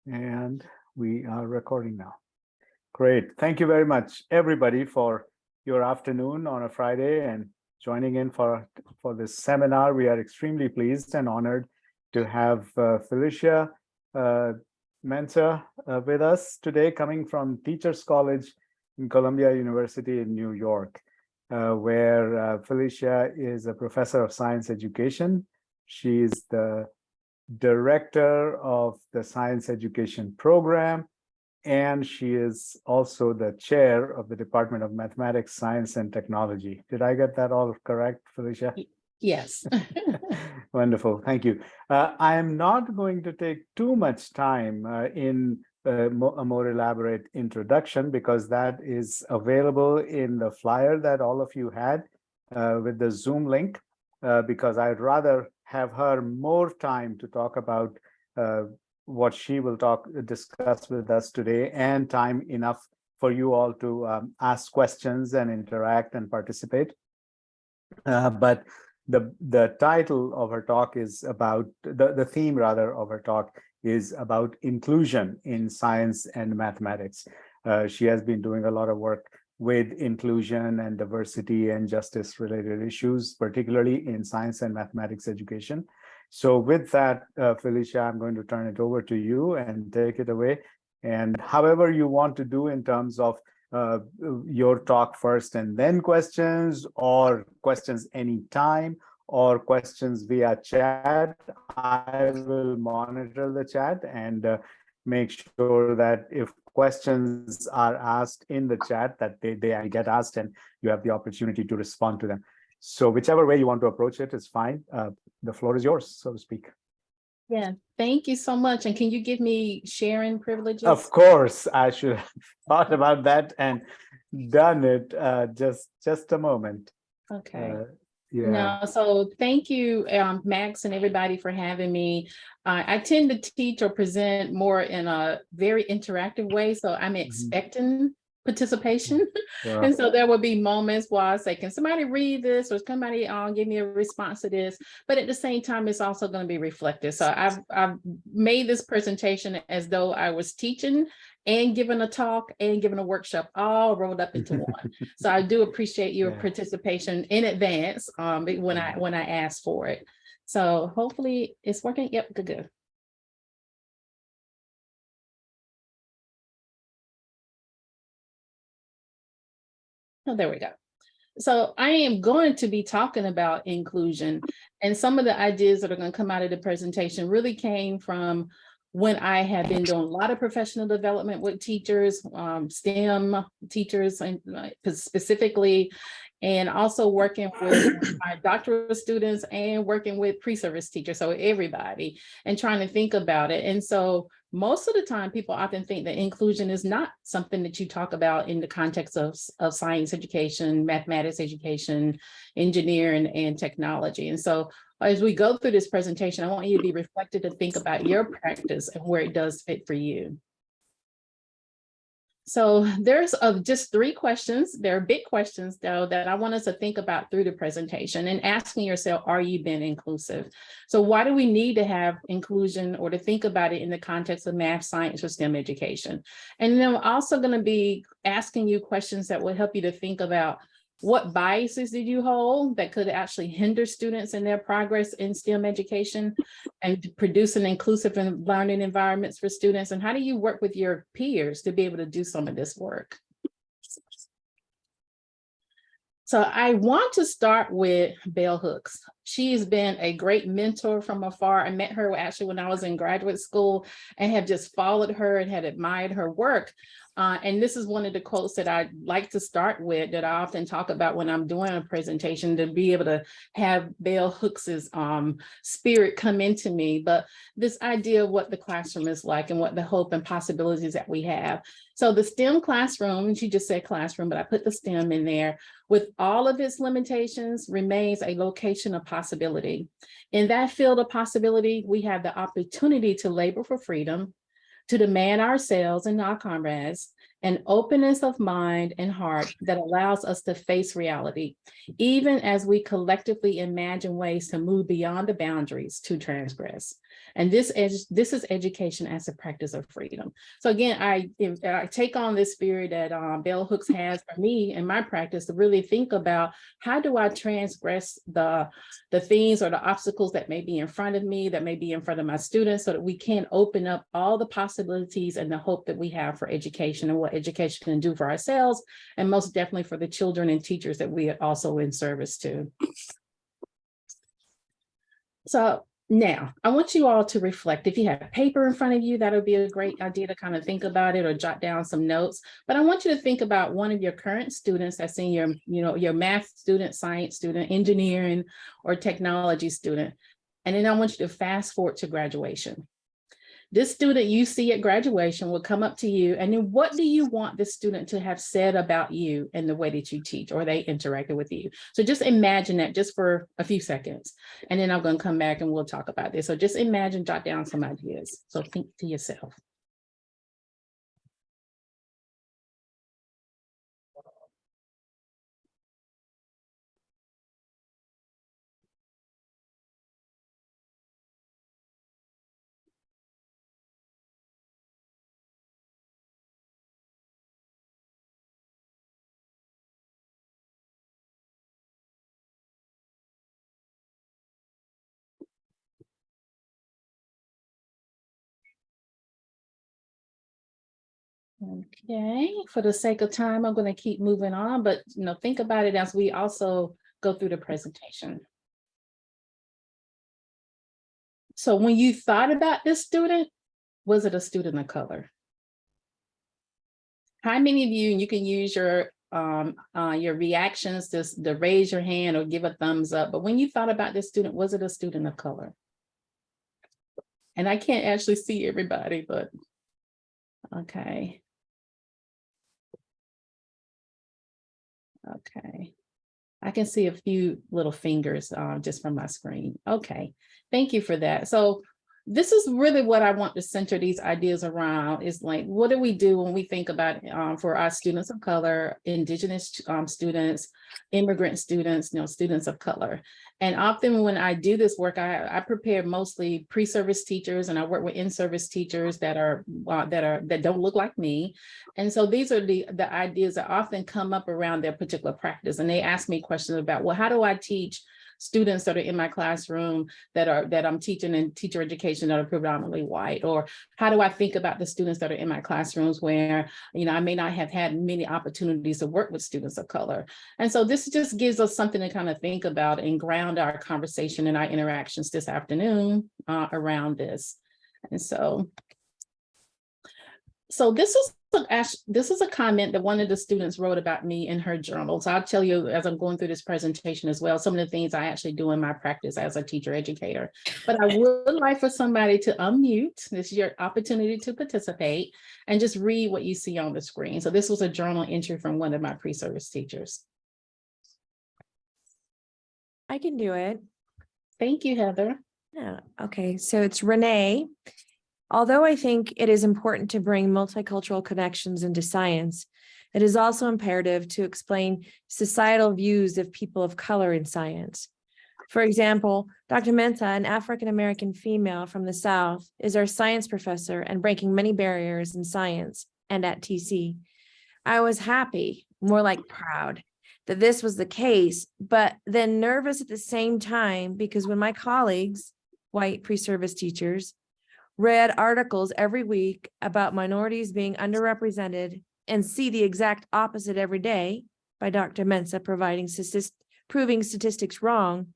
And we are recording now. Great. Thank you very much, everybody, for your afternoon on a Friday and joining in for this seminar. We are extremely pleased and honored to have Felicia Mensah with us today, coming from Teachers College in Columbia University in New York, where Felicia is a professor of science education. She is the director of the science education program, and she is also the chair of the Department of Mathematics, Science, and Technology. Did I get that all correct, Felicia? Yes. Wonderful. Thank you. I am not going to take too much time in a more elaborate introduction, because that is available in the flyer that all of you had with the Zoom link, because I'd rather have her more time to talk about what she will discuss with us today, and time enough for you all to ask questions and interact and participate. But the title of her talk is about, the theme rather of her talk is about inclusion in science and mathematics. She has been doing a lot of work with inclusion and diversity and justice related issues, particularly in science and mathematics education. So with that, Felicia, I'm going to turn it over to you and take it away. And however you want to do in terms of your talk first and then questions, or questions anytime, or questions via chat, I will monitor the chat and make sure that if questions are asked in the chat, that they get asked and you have the opportunity to respond to them. So whichever way you want to approach it is fine. The floor is yours, so to speak. Yeah, thank you so much. And can you give me sharing privileges? Of course, I should have thought about that and done it. Just a moment. Okay. Yeah. No, so thank you, Max, and everybody for having me. I tend to teach or present more in a very interactive way, so I'm expecting participation. Sure. And so there will be moments where I say, can somebody read this, or somebody give me a response to this? But at the same time, it's also going to be reflective. So I've made this presentation as though I was teaching and giving a talk and giving a workshop, all rolled up into one. So I do appreciate your participation in advance when I asked for it. So hopefully it's working. Yep, good. Oh, there we go. So I am going to be talking about inclusion, and some of the ideas that are going to come out of the presentation really came from when I have been doing a lot of professional development with teachers, STEM teachers and specifically, and also working with my doctoral students and working with pre-service teachers, so everybody, and trying to think about it. And so most of the time, people often think that inclusion is not something that you talk about in the context of science education, mathematics education, engineering, and technology. And so as we go through this presentation, I want you to be reflective to think about your practice and where it does fit for you. So there's just 3 questions. They're big questions, though, that I want us to think about through the presentation, and asking yourself, are you being inclusive? So why do we need to have inclusion, or to think about it in the context of math, science, or STEM education? And then I'm also going to be asking you questions that will help you to think about what biases did you hold that could actually hinder students in their progress in STEM education and produce an inclusive and learning environments for students? And how do you work with your peers to be able to do some of this work? So I want to start with Bell Hooks. She has been a great mentor from afar. I met her actually when I was in graduate school, and have just followed her and had admired her work. And this is one of the quotes that I like to start with, that I often talk about when I'm doing a presentation, to be able to have Bell Hooks's spirit come into me. But this idea of what the classroom is like and what the hope and possibilities that we have. So the STEM classroom, and she just said classroom, but I put the STEM in there, with all of its limitations, remains a location of possibility. In that field of possibility, we have the opportunity to labor for freedom, to demand ourselves and our comrades, an openness of mind and heart that allows us to face reality, even as we collectively imagine ways to move beyond the boundaries to transgress. And this is education as a practice of freedom. So again, I take on this spirit that Bell Hooks has for me in my practice to really think about, how do I transgress the things or the obstacles that may be in front of me, that may be in front of my students, so that we can open up all the possibilities and the hope that we have for education and what education can do for ourselves, and most definitely for the children and teachers that we are also in service to. So now I want you all to reflect. If you have paper in front of you, that would be a great idea to kind of think about it or jot down some notes. But I want you to think about one of your current students that's in your, your math student, science student, engineering, or technology student. And then I want you to fast forward to graduation. This student you see at graduation will come up to you, and then what do you want this student to have said about you and the way that you teach or they interacted with you? So just imagine that just for a few seconds, and then I'm going to come back and we'll talk about this. So just imagine, jot down some ideas. So think to yourself. Okay, for the sake of time, I'm going to keep moving on, but think about it as we also go through the presentation. So when you thought about this student, was it a student of color? How many of you, and you can use your reactions to raise your hand or give a thumbs up, but when you thought about this student, was it a student of color? And I can't actually see everybody, but okay. Okay. I can see a few little fingers just from my screen. Okay, thank you for that. So this is really what I want to center these ideas around, is like, what do we do when we think about for our students of color, Indigenous students, immigrant students, students of color. And often when I do this work, I prepare mostly pre-service teachers, and I work with in-service teachers that don't look like me. And so these are the ideas that often come up around their particular practice. And they ask me questions about, well, how do I teach students that are in my classroom that I'm teaching in teacher education that are predominantly white? Or how do I think about the students that are in my classrooms where, I may not have had many opportunities to work with students of color? And so this just gives us something to kind of think about and ground our conversation and our interactions this afternoon around this. And so this is a comment that one of the students wrote about me in her journal. So I'll tell you as I'm going through this presentation as well, some of the things I actually do in my practice as a teacher educator. But I would like for somebody to unmute. This is your opportunity to participate and just read what you see on the screen. So this was a journal entry from one of my pre-service teachers. I can do it. Thank you, Heather. Yeah. Okay. So it's Renee. Although I think it is important to bring multicultural connections into science, it is also imperative to explain societal views of people of color in science. For example, Dr. Mensah, an African-American female from the South, is our science professor and breaking many barriers in science and at TC. I was happy, more like proud, that this was the case, but then nervous at the same time, because when my colleagues, white pre-service teachers, read articles every week about minorities being underrepresented and see the exact opposite every day by Dr. Mensah proving statistics wrong,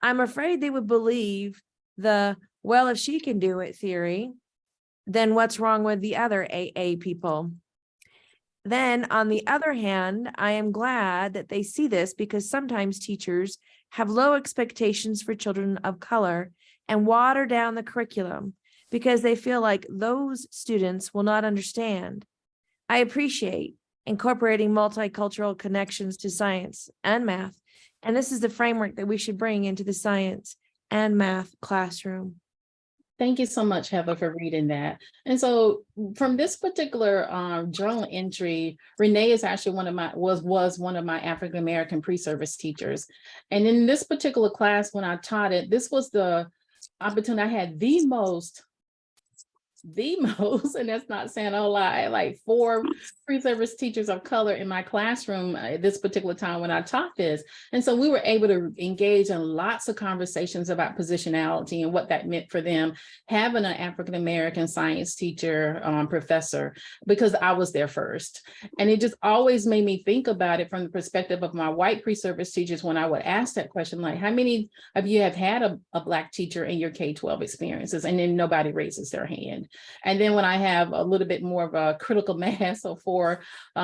I'm afraid they would believe the, well, if she can do it theory, then what's wrong with the other AA people? Then on the other hand, I am glad that they see this, because sometimes teachers have low expectations for children of color and water down the curriculum because they feel like those students will not understand. I appreciate incorporating multicultural connections to science and math, and this is the framework that we should bring into the science and math classroom. Thank you so much, Heather, for reading that. And so from this particular journal entry, Renee is actually was one of my African-American pre-service teachers. And in this particular class, when I taught it, this was the opportunity I had the most, and that's not saying a lie, like 4 pre-service teachers of color in my classroom at this particular time when I taught this. And so we were able to engage in lots of conversations about positionality and what that meant for them, having an African-American science teacher, professor, because I was there first. And it just always made me think about it from the perspective of my white pre-service teachers when I would ask that question, like, how many of you have had a Black teacher in your K-12 experiences? And then nobody raises their hand. And then when I have a little bit more of a critical mass of 4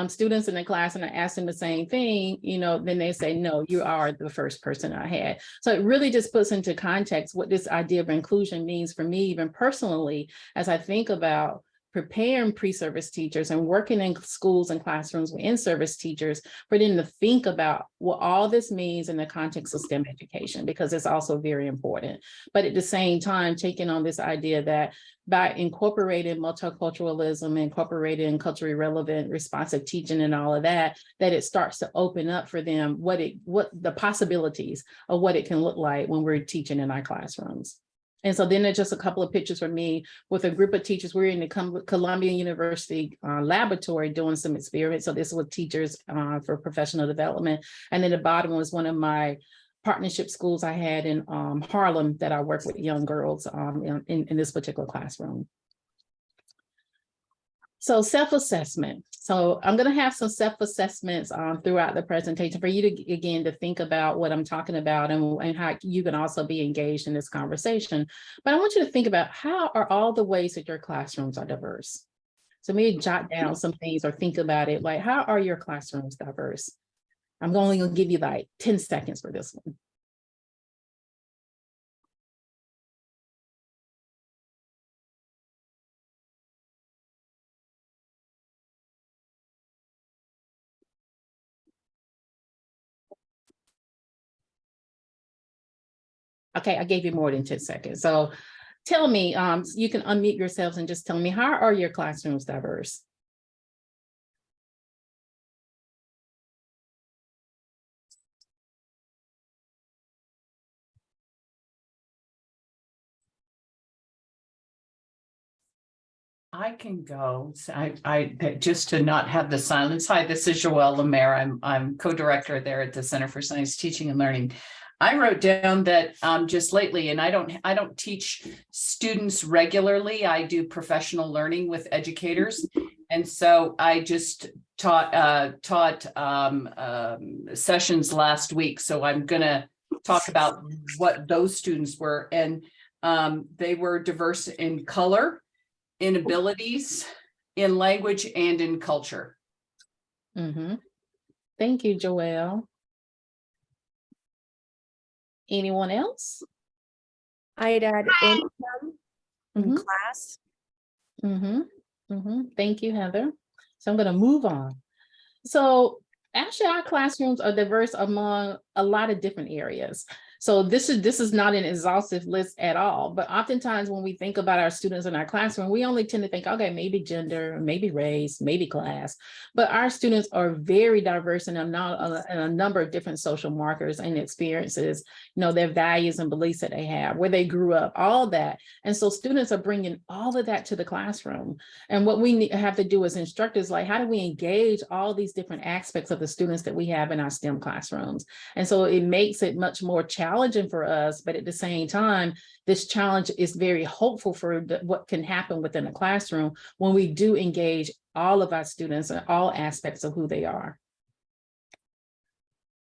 students in the class and I ask them the same thing, then they say, no, you are the first person I had. So it really just puts into context what this idea of inclusion means for me, even personally, as I think about preparing pre-service teachers and working in schools and classrooms with in-service teachers, for them to think about what all this means in the context of STEM education, because it's also very important. But at the same time, taking on this idea that by incorporating multiculturalism, incorporating culturally relevant, responsive teaching and all of that, that it starts to open up for them what the possibilities of what it can look like when we're teaching in our classrooms. And so then there's just a couple of pictures from me with a group of teachers. We're in the Columbia University laboratory doing some experiments. So this was teachers for professional development. And then the bottom was one of my partnership schools I had in Harlem that I work with young girls in this particular classroom. So self-assessment. So I'm going to have some self-assessments throughout the presentation for you to, again, to think about what I'm talking about and how you can also be engaged in this conversation. But I want you to think about, how are all the ways that your classrooms are diverse? So maybe jot down some things or think about it, like, how are your classrooms diverse? I'm only going to give you like 10 seconds for this one. Okay, I gave you more than 10 seconds. So tell me, you can unmute yourselves and just tell me, how are your classrooms diverse? I can go. So I just to not have the silence. Hi, this is Joelle Lemaire. I'm co-director there at the Center for Science Teaching and Learning. I wrote down that just lately, and I don't teach students regularly. I do professional learning with educators, and so I just taught sessions last week. So I'm going to talk about what those students were, and they were diverse in color, in abilities, in language, and in culture. Mm-hmm. Thank you, Joelle. Anyone else? I'd add income in class. Thank you, Heather. So I'm going to move on. So actually, our classrooms are diverse among a lot of different areas. So this is not an exhaustive list at all, but oftentimes when we think about our students in our classroom, we only tend to think, okay, maybe gender, maybe race, maybe class, but our students are very diverse in a number of different social markers and experiences, their values and beliefs that they have, where they grew up, all that. And so students are bringing all of that to the classroom. And what we have to do as instructors, like, how do we engage all these different aspects of the students that we have in our STEM classrooms? And so it makes it much more challenging for us, but at the same time, this challenge is very hopeful for what can happen within a classroom when we do engage all of our students in all aspects of who they are.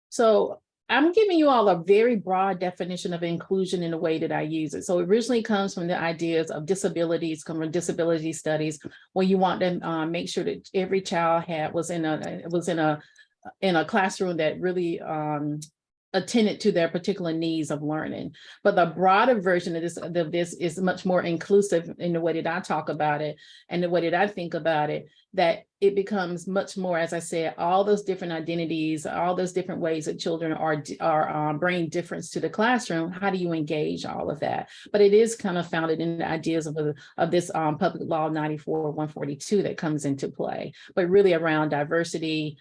So I'm giving you all a very broad definition of inclusion in the way that I use it. So it originally comes from the ideas of disabilities, come from disability studies, where you want to make sure that every child was in a classroom that really attended to their particular needs of learning. But the broader version of this is much more inclusive in the way that I talk about it and the way that I think about it, that it becomes much more, as I said, all those different identities, all those different ways that children are bringing difference to the classroom. How do you engage all of that? But it is kind of founded in the ideas of this Public Law 94-142 that comes into play, but really around diversity,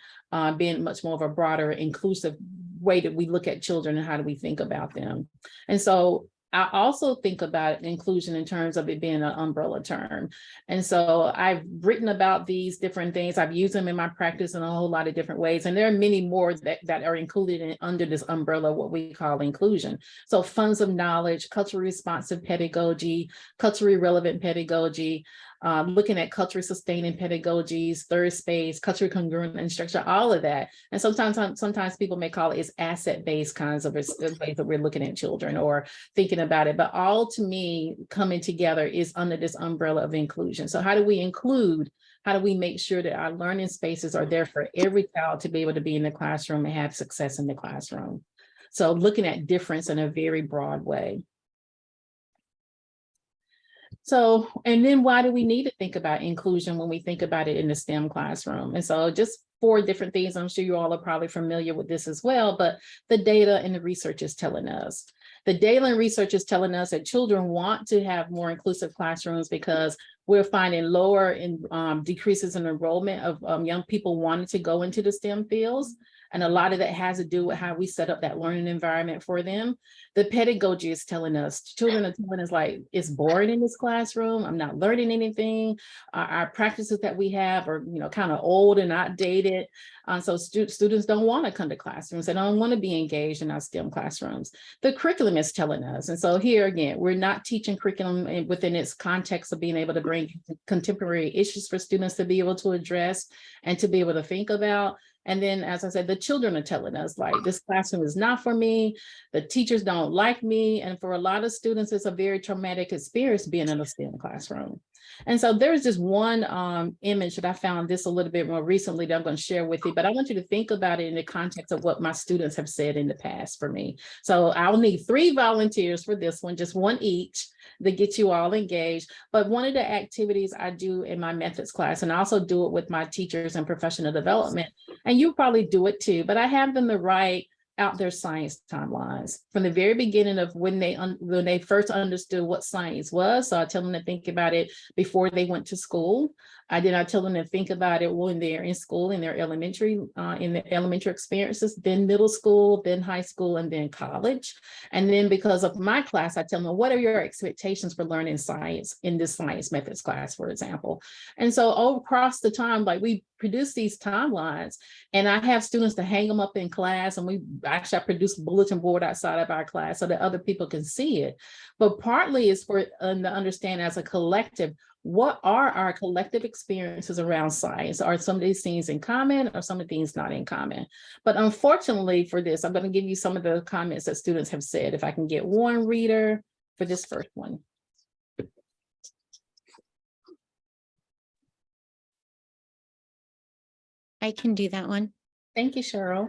being much more of a broader, inclusive way that we look at children and how do we think about them. And so I also think about inclusion in terms of it being an umbrella term. And so I've written about these different things. I've used them in my practice in a whole lot of different ways. And there are many more that are included under this umbrella, what we call inclusion. So funds of knowledge, culturally responsive pedagogy, culturally relevant pedagogy, looking at culturally sustaining pedagogies, third space, culturally congruent instruction, all of that. And sometimes people may call it asset-based kinds of ways that we're looking at children or thinking about it. But all to me coming together is under this umbrella of inclusion. So how do we include? How do we make sure that our learning spaces are there for every child to be able to be in the classroom and have success in the classroom? So looking at difference in a very broad way. So, and then why do we need to think about inclusion when we think about it in the STEM classroom? And so just 4 different things, I'm sure you all are probably familiar with this as well, but the data and the research is telling us. The data and research is telling us that children want to have more inclusive classrooms because we're finding lower decreases in enrollment of young people wanting to go into the STEM fields. And a lot of that has to do with how we set up that learning environment for them. The pedagogy is telling us, children are telling us like, it's boring in this classroom. I'm not learning anything. Our practices that we have are, kind of old and outdated. So students don't want to come to classrooms. They don't want to be engaged in our STEM classrooms. The curriculum is telling us. And so here again, we're not teaching curriculum within its context of being able to bring contemporary issues for students to be able to address and to be able to think about. And then, as I said, the children are telling us like, this classroom is not for me. The teachers don't like me. And for a lot of students, it's a very traumatic experience being in a STEM classroom. And so there's just one image that I found this a little bit more recently that I'm going to share with you, but I want you to think about it in the context of what my students have said in the past for me. So I'll need 3 volunteers for this one, just 1 each, to get you all engaged. But one of the activities I do in my methods class, and I also do it with my teachers in professional development, and you probably do it too, but I have them to write out their science timelines from the very beginning of when they first understood what science was. So I tell them to think about it before they went to school. I tell them to think about it when they're in school, in their elementary experiences, then middle school, then high school, and then college. And then because of my class, I tell them, what are your expectations for learning science in this science methods class, for example? And so across the time, like we produce these timelines and I have students to hang them up in class, and I produce a bulletin board outside of our class so that other people can see it. But partly is for them to understand as a collective, what are our collective experiences around science? Are some of these things in common or some of these not in common? But unfortunately for this, I'm going to give you some of the comments that students have said. If I can get one reader for this first one. I can do that one. Thank you, Cheryl.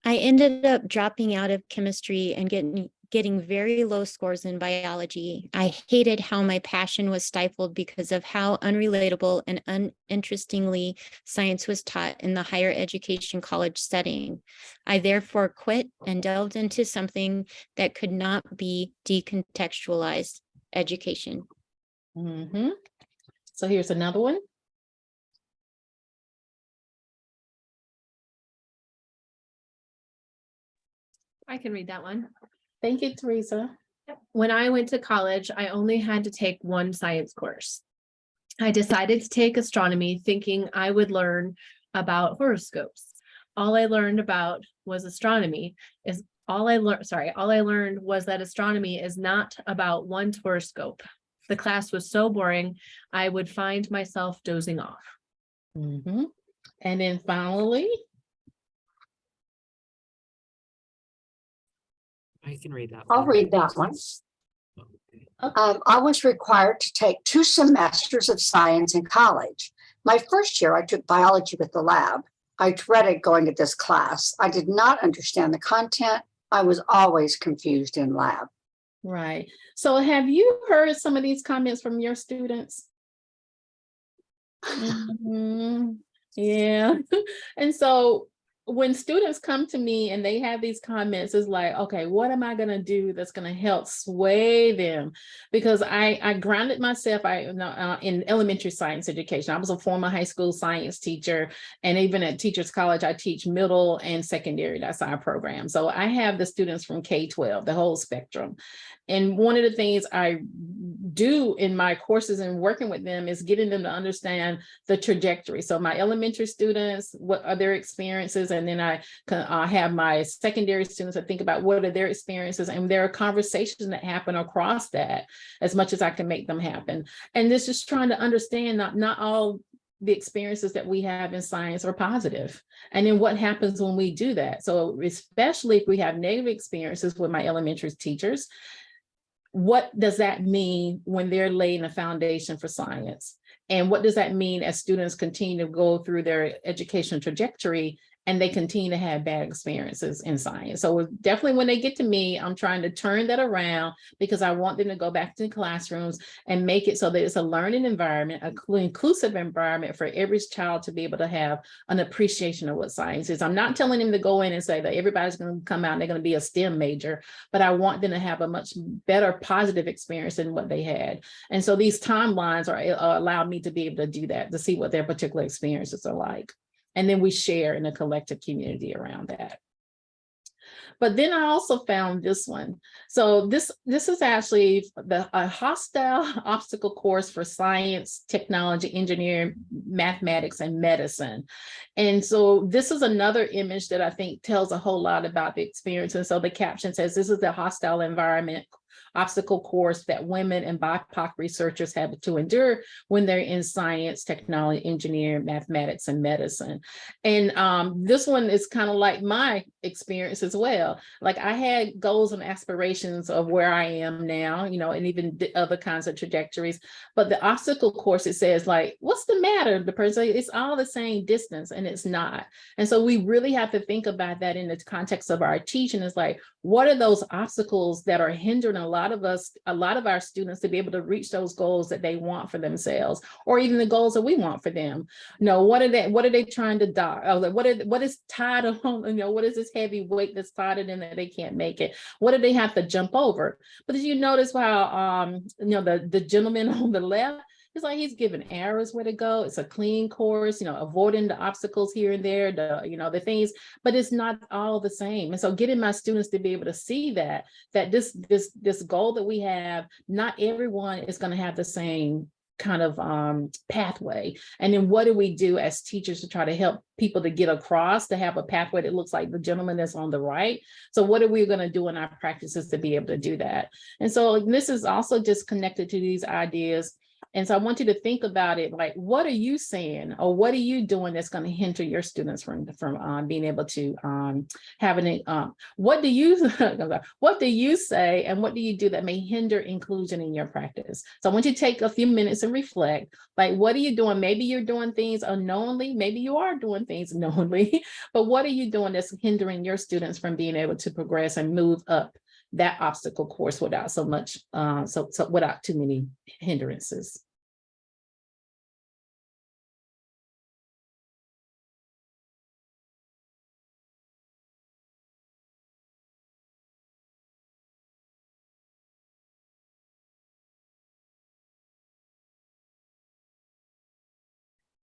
I ended up dropping out of chemistry and getting very low scores in biology. I hated how my passion was stifled because of how unrelatable and uninterestingly science was taught in the higher education college setting. I therefore quit and delved into something that could not be decontextualized: education. Mm-hmm. So here's another one. I can read that one. Thank you, Teresa. When I went to college, I only had to take 1 science course. I decided to take astronomy thinking I would learn about horoscopes. All I learned about was astronomy is all I learned was that astronomy is not about one's horoscope. The class was so boring, I would find myself dozing off. Mm-hmm. And then finally, I can read that. I'll read that one. I was required to take 2 semesters of science in college. My first year, I took biology with the lab. I dreaded going to this class. I did not understand the content I was always confused in lab. Right. So have you heard some of these comments from your students? Mhm. Yeah. And so when students come to me and they have these comments, it's like, okay, what am I going to do that's going to help sway them? Because I grounded myself in elementary science education. I was a former high school science teacher, and even at Teachers College, I teach middle and secondary. That's our program. So I have the students from K-12, the whole spectrum. And one of the things I do in my courses and working with them is getting them to understand the trajectory. So my elementary students, what are their experiences? And then I have my secondary students that think about what are their experiences. And there are conversations that happen across that as much as I can make them happen. And this is trying to understand not all the experiences that we have in science are positive. And then what happens when we do that? So especially if we have negative experiences with my elementary teachers, what does that mean when they're laying a foundation for science? And what does that mean as students continue to go through their educational trajectory and they continue to have bad experiences in science? So definitely when they get to me, I'm trying to turn that around because I want them to go back to the classrooms and make it so that it's a learning environment, an inclusive environment for every child to be able to have an appreciation of what science is. I'm not telling them to go in and say that everybody's going to come out and they're going to be a STEM major, but I want them to have a much better positive experience than what they had. And so these timelines are allow me to be able to do that, to see what their particular experiences are like. And then we share in a collective community around that. But then I also found this one. So this is actually a hostile obstacle course for science, technology, engineering, mathematics, and medicine. And so this is another image that I think tells a whole lot about the experience. And so the caption says, this is the hostile environment obstacle course that women and BIPOC researchers have to endure when they're in science, technology, engineering, mathematics, and medicine. And this one is kind of like my experience as well. Like I had goals and aspirations of where I am now, and even other kinds of trajectories. But the obstacle course, it says like, what's the matter? The person, it's all the same distance, and it's not. And so we really have to think about that in the context of our teaching. Is like, what are those obstacles that are hindering a lot of our students to be able to reach those goals that they want for themselves, or even the goals that we want for them? What are they trying to do? What is tied on, what is this heavy weight that's tied in that they can't make it? What do they have to jump over? But did you notice how the gentleman on the left, it's like he's giving arrows where to go. It's a clean course, avoiding the obstacles here and there, the things, but it's not all the same. And so getting my students to be able to see that this goal that we have, not everyone is going to have the same kind of pathway. And then what do we do as teachers to try to help people to get across, to have a pathway that looks like the gentleman that's on the right? So what are we going to do in our practices to be able to do that? And so this is also just connected to these ideas. And so I want you to think about it, like, what are you saying, or what are you doing that's going to hinder your students from being able to have what do you say, and what do you do that may hinder inclusion in your practice? So I want you to take a few minutes and reflect, like, what are you doing? Maybe you're doing things unknowingly, maybe you are doing things knowingly, but what are you doing that's hindering your students from being able to progress and move up that obstacle course without so much, without too many hindrances?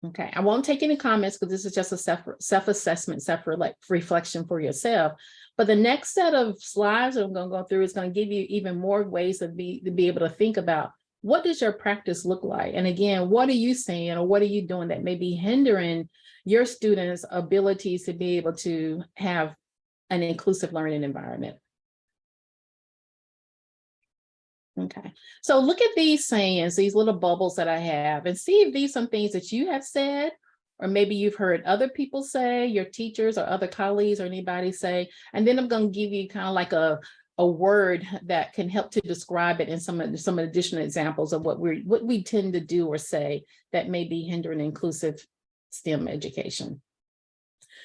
Okay, I won't take any comments because this is just a self-assessment, self-reflection for yourself. But the next set of slides that I'm going to go through is going to give you even more ways to be able to think about, what does your practice look like? And again, what are you saying, or what are you doing that may be hindering your students' abilities to be able to have an inclusive learning environment? Okay, so look at these sayings, these little bubbles that I have, and see if these are some things that you have said, or maybe you've heard other people say, your teachers or other colleagues or anybody say. And then I'm going to give you kind of like a word that can help to describe it, and some additional examples of what we tend to do or say that may be hindering inclusive STEM education.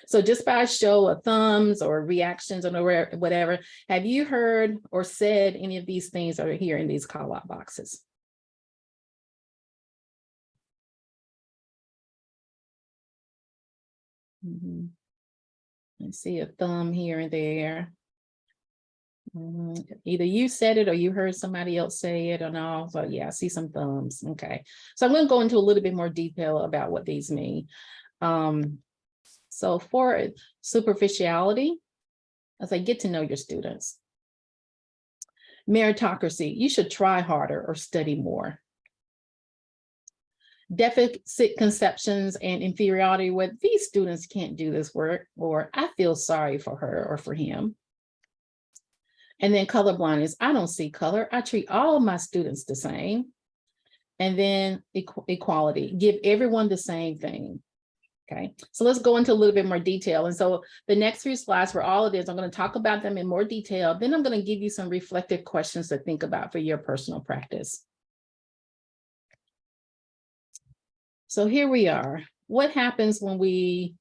So just by a show of thumbs or reactions or whatever, have you heard or said any of these things that are here in these call out boxes? I see a thumb here and there. Either you said it or you heard somebody else say it or no. So yeah, I see some thumbs. Okay. So I'm going to go into a little bit more detail about what these mean. So for superficiality, as I get to know your students. Meritocracy, you should try harder or study more. Deficit conceptions and inferiority, where these students can't do this work, or I feel sorry for her or for him. And then colorblindness, I don't see color. I treat all of my students the same. And then equality, give everyone the same thing. Okay, so let's go into a little bit more detail. And so the next few slides for all of this, I'm going to talk about them in more detail. Then I'm going to give you some reflective questions to think about for your personal practice. So here we are. What happens when we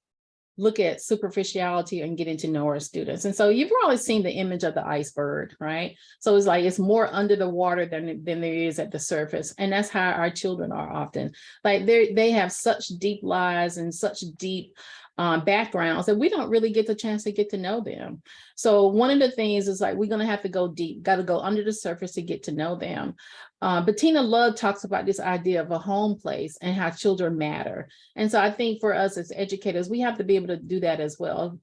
look at superficiality and getting to know our students? And so you've probably seen the image of the iceberg, right? So it's like it's more under the water than there is at the surface. And that's how our children are often. Like they have such deep lives and such deep backgrounds that we don't really get the chance to get to know them. So one of the things is like, we're going to have to go deep, got to go under the surface to get to know them. Bettina Love talks about this idea of a home place and how children matter. And so I think for us as educators, we have to be able to do that as well.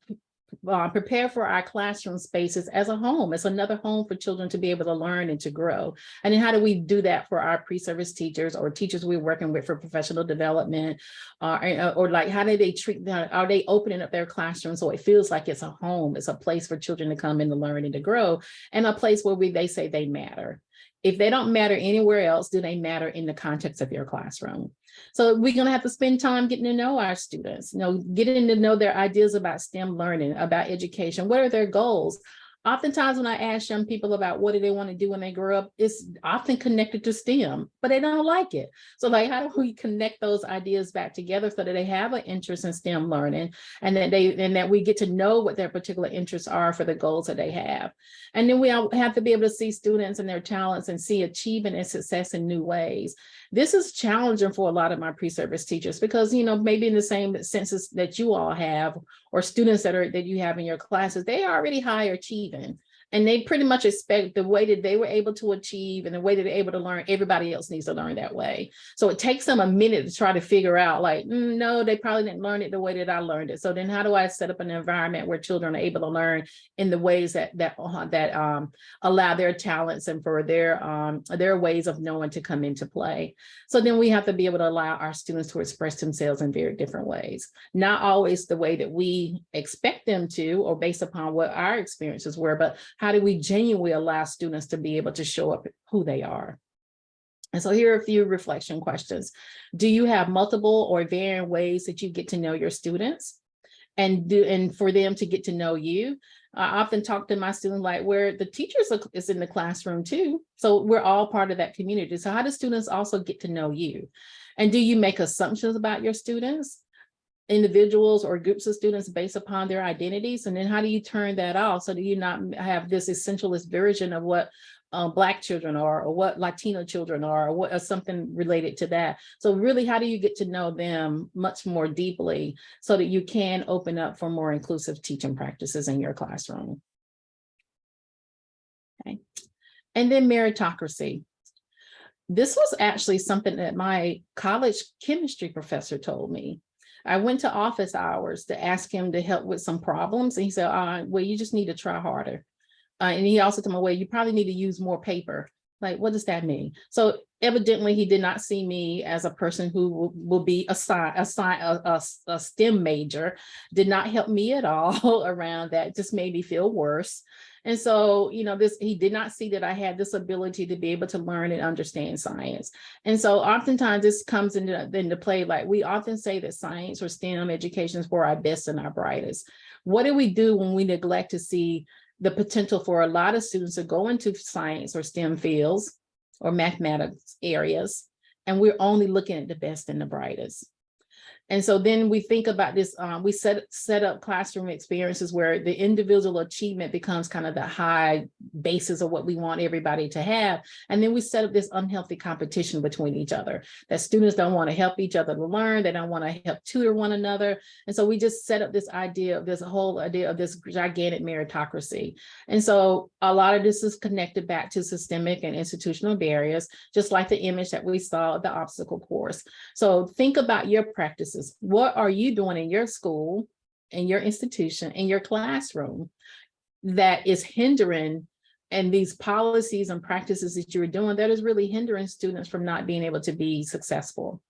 Prepare for our classroom spaces as a home. It's another home for children to be able to learn and to grow. And then how do we do that for our pre-service teachers or teachers we're working with for professional development? Or like, how do they treat them? Are they opening up their classroom so it feels like it's a home? It's a place for children to come in to learn and to grow, and a place where they say they matter. If they don't matter anywhere else, do they matter in the context of your classroom? So we're going to have to spend time getting to know our students, getting to know their ideas about STEM learning, about education. What are their goals? Oftentimes when I ask young people about what do they want to do when they grow up, it's often connected to STEM, but they don't like it. So like, how do we connect those ideas back together so that they have an interest in STEM learning, and that we get to know what their particular interests are for the goals that they have. And then we have to be able to see students and their talents and see achievement and success in new ways. This is challenging for a lot of my pre-service teachers because, maybe in the same senses that you all have, or students that you have in your classes, they are already high achieving. And they pretty much expect the way that they were able to achieve and the way that they're able to learn, everybody else needs to learn that way. So it takes them a minute to try to figure out like, no, they probably didn't learn it the way that I learned it. So then how do I set up an environment where children are able to learn in the ways that allow their talents and for their ways of knowing to come into play? So then we have to be able to allow our students to express themselves in very different ways, not always the way that we expect them to, or based upon what our experiences were, but how do we genuinely allow students to be able to show up who they are? And so here are a few reflection questions. Do you have multiple or varying ways that you get to know your students and for them to get to know you? I often talk to my students like where the teachers is in the classroom too. So we're all part of that community. So how do students also get to know you? And do you make assumptions about your students, individuals or groups of students based upon their identities? And then how do you turn that off so that you not have this essentialist version of what Black children are, or what Latino children are, or something related to that? So really, how do you get to know them much more deeply so that you can open up for more inclusive teaching practices in your classroom? Okay. And then meritocracy. This was actually something that my college chemistry professor told me. I went to office hours to ask him to help with some problems. And he said, well, you just need to try harder. And he also told me, well, you probably need to use more paper. Like, what does that mean? So evidently he did not see me as a person who will be a STEM major, did not help me at all around that, just made me feel worse. And so, he did not see that I had this ability to be able to learn and understand science. And so oftentimes this comes into play. Like we often say that science or STEM education is for our best and our brightest. What do we do when we neglect to see the potential for a lot of students to go into science or STEM fields or mathematics areas, and we're only looking at the best and the brightest? And so then we think about this, we set up classroom experiences where the individual achievement becomes kind of the high basis of what we want everybody to have. And then we set up this unhealthy competition between each other, that students don't want to help each other to learn. They don't want to help tutor one another. And so we just set up this idea of this whole idea of this gigantic meritocracy. And so a lot of this is connected back to systemic and institutional barriers, just like the image that we saw of the obstacle course. So think about your practices. What are you doing in your school, in your institution, in your classroom that is hindering, and these policies and practices that you're doing that is really hindering students from not being able to be successful?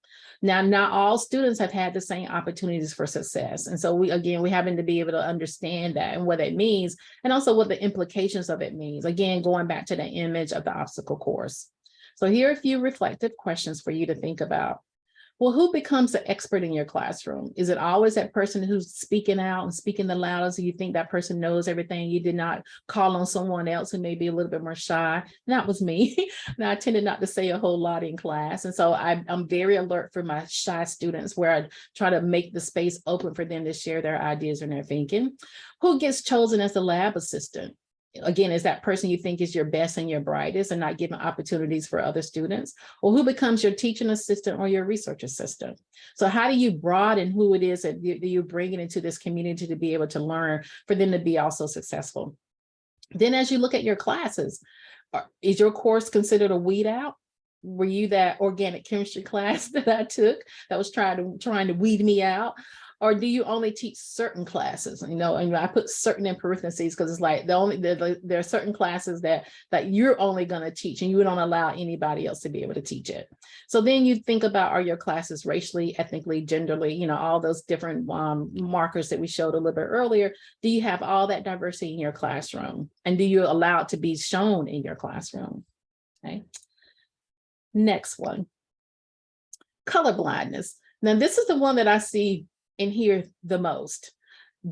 Now, not all students have had the same opportunities for success. And so we having to be able to understand that and what it means, and also what the implications of it means. Again, going back to the image of the obstacle course. So here are a few reflective questions for you to think about. Well, who becomes the expert in your classroom? Is it always that person who's speaking out and speaking the loudest? You think that person knows everything? You did not call on someone else who may be a little bit more shy. That was me. Now, I tended not to say a whole lot in class. And so I'm very alert for my shy students, where I try to make the space open for them to share their ideas and their thinking. Who gets chosen as the lab assistant? Again, is that person you think is your best and your brightest and not giving opportunities for other students? Or who becomes your teaching assistant or your research assistant? So how do you broaden who it is that you bring it into this community to be able to learn, for them to be also successful? Then as you look at your classes, is your course considered a weed out? Were you that organic chemistry class that I took that was trying to weed me out? Or do you only teach certain classes? And I put certain in parentheses because it's like there are certain classes that you're only going to teach, and you don't allow anybody else to be able to teach it. So then you think about, are your classes racially, ethnically, genderly, all those different markers that we showed a little bit earlier. Do you have all that diversity in your classroom? And do you allow it to be shown in your classroom? Okay. Next one, color blindness. Now, this is the one that I see and hear the most.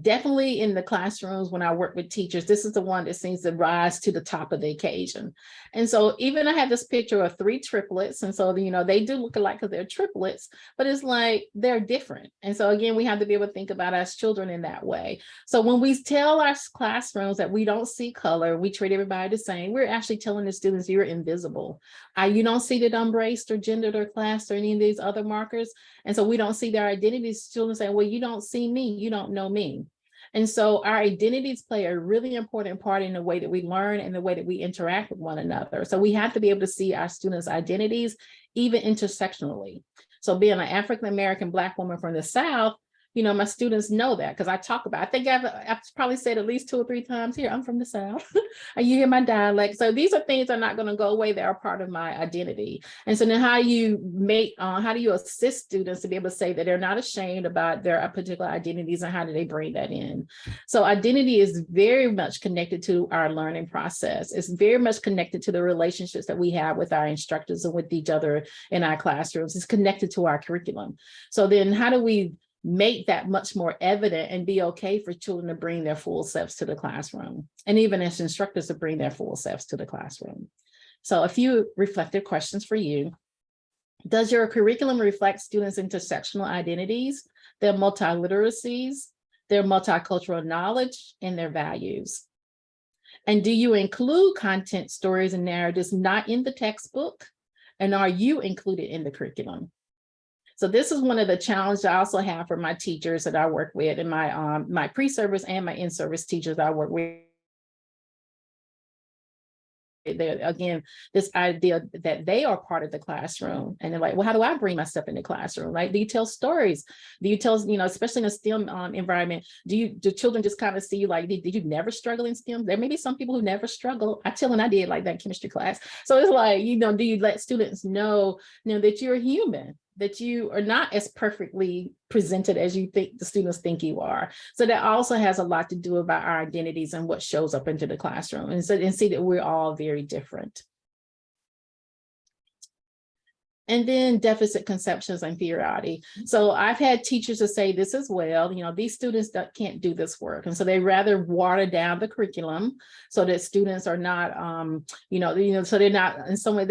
Definitely in the classrooms when I work with teachers, this is the one that seems to rise to the top of the occasion. And so even I have this picture of 3 triplets. And so, they do look alike because they're triplets, but it's like they're different. And so again, we have to be able to think about us children in that way. So when we tell our classrooms that we don't see color, we treat everybody the same, we're actually telling the students you're invisible. You don't see that I'm raced or gendered or classed or any of these other markers. And so we don't see their identities. Children say, well, you don't see me, you don't know me. And so our identities play a really important part in the way that we learn and the way that we interact with one another. So we have to be able to see our students' identities, even intersectionally. So being an African-American Black woman from the South, my students know that because I talk about, I think I've probably said at least 2 or 3 times here, I'm from the South. And you hear my dialect. So these are things that are not going to go away. They are part of my identity. And so then how do you assist students to be able to say that they're not ashamed about their particular identities, and how do they bring that in? So identity is very much connected to our learning process. It's very much connected to the relationships that we have with our instructors and with each other in our classrooms. It's connected to our curriculum. So then how do we make that much more evident and be okay for children to bring their full selves to the classroom, and even as instructors to bring their full selves to the classroom? So a few reflective questions for you. Does your curriculum reflect students' intersectional identities, their multiliteracies, their multicultural knowledge, and their values? And do you include content, stories, and narratives not in the textbook? And are you included in the curriculum? So this is one of the challenges I also have for my teachers that I work with, and my pre-service and my in-service teachers I work with. Again, this idea that they are part of the classroom, and they're like, well, how do I bring myself in the classroom? Right? Do you tell stories? Do you tell, especially in a STEM environment, do children just kind of see you like, did you never struggle in STEM? There may be some people who never struggle. I tell them I did, like that chemistry class. So it's like, do you let students know, that you're human, that you are not as perfectly presented as you think the students think you are? So that also has a lot to do about our identities and what shows up into the classroom, and see that we're all very different. And then deficit conceptions and inferiority. So I've had teachers to say this as well, these students that can't do this work. And so they rather water down the curriculum so that students are not, so they're not in some way,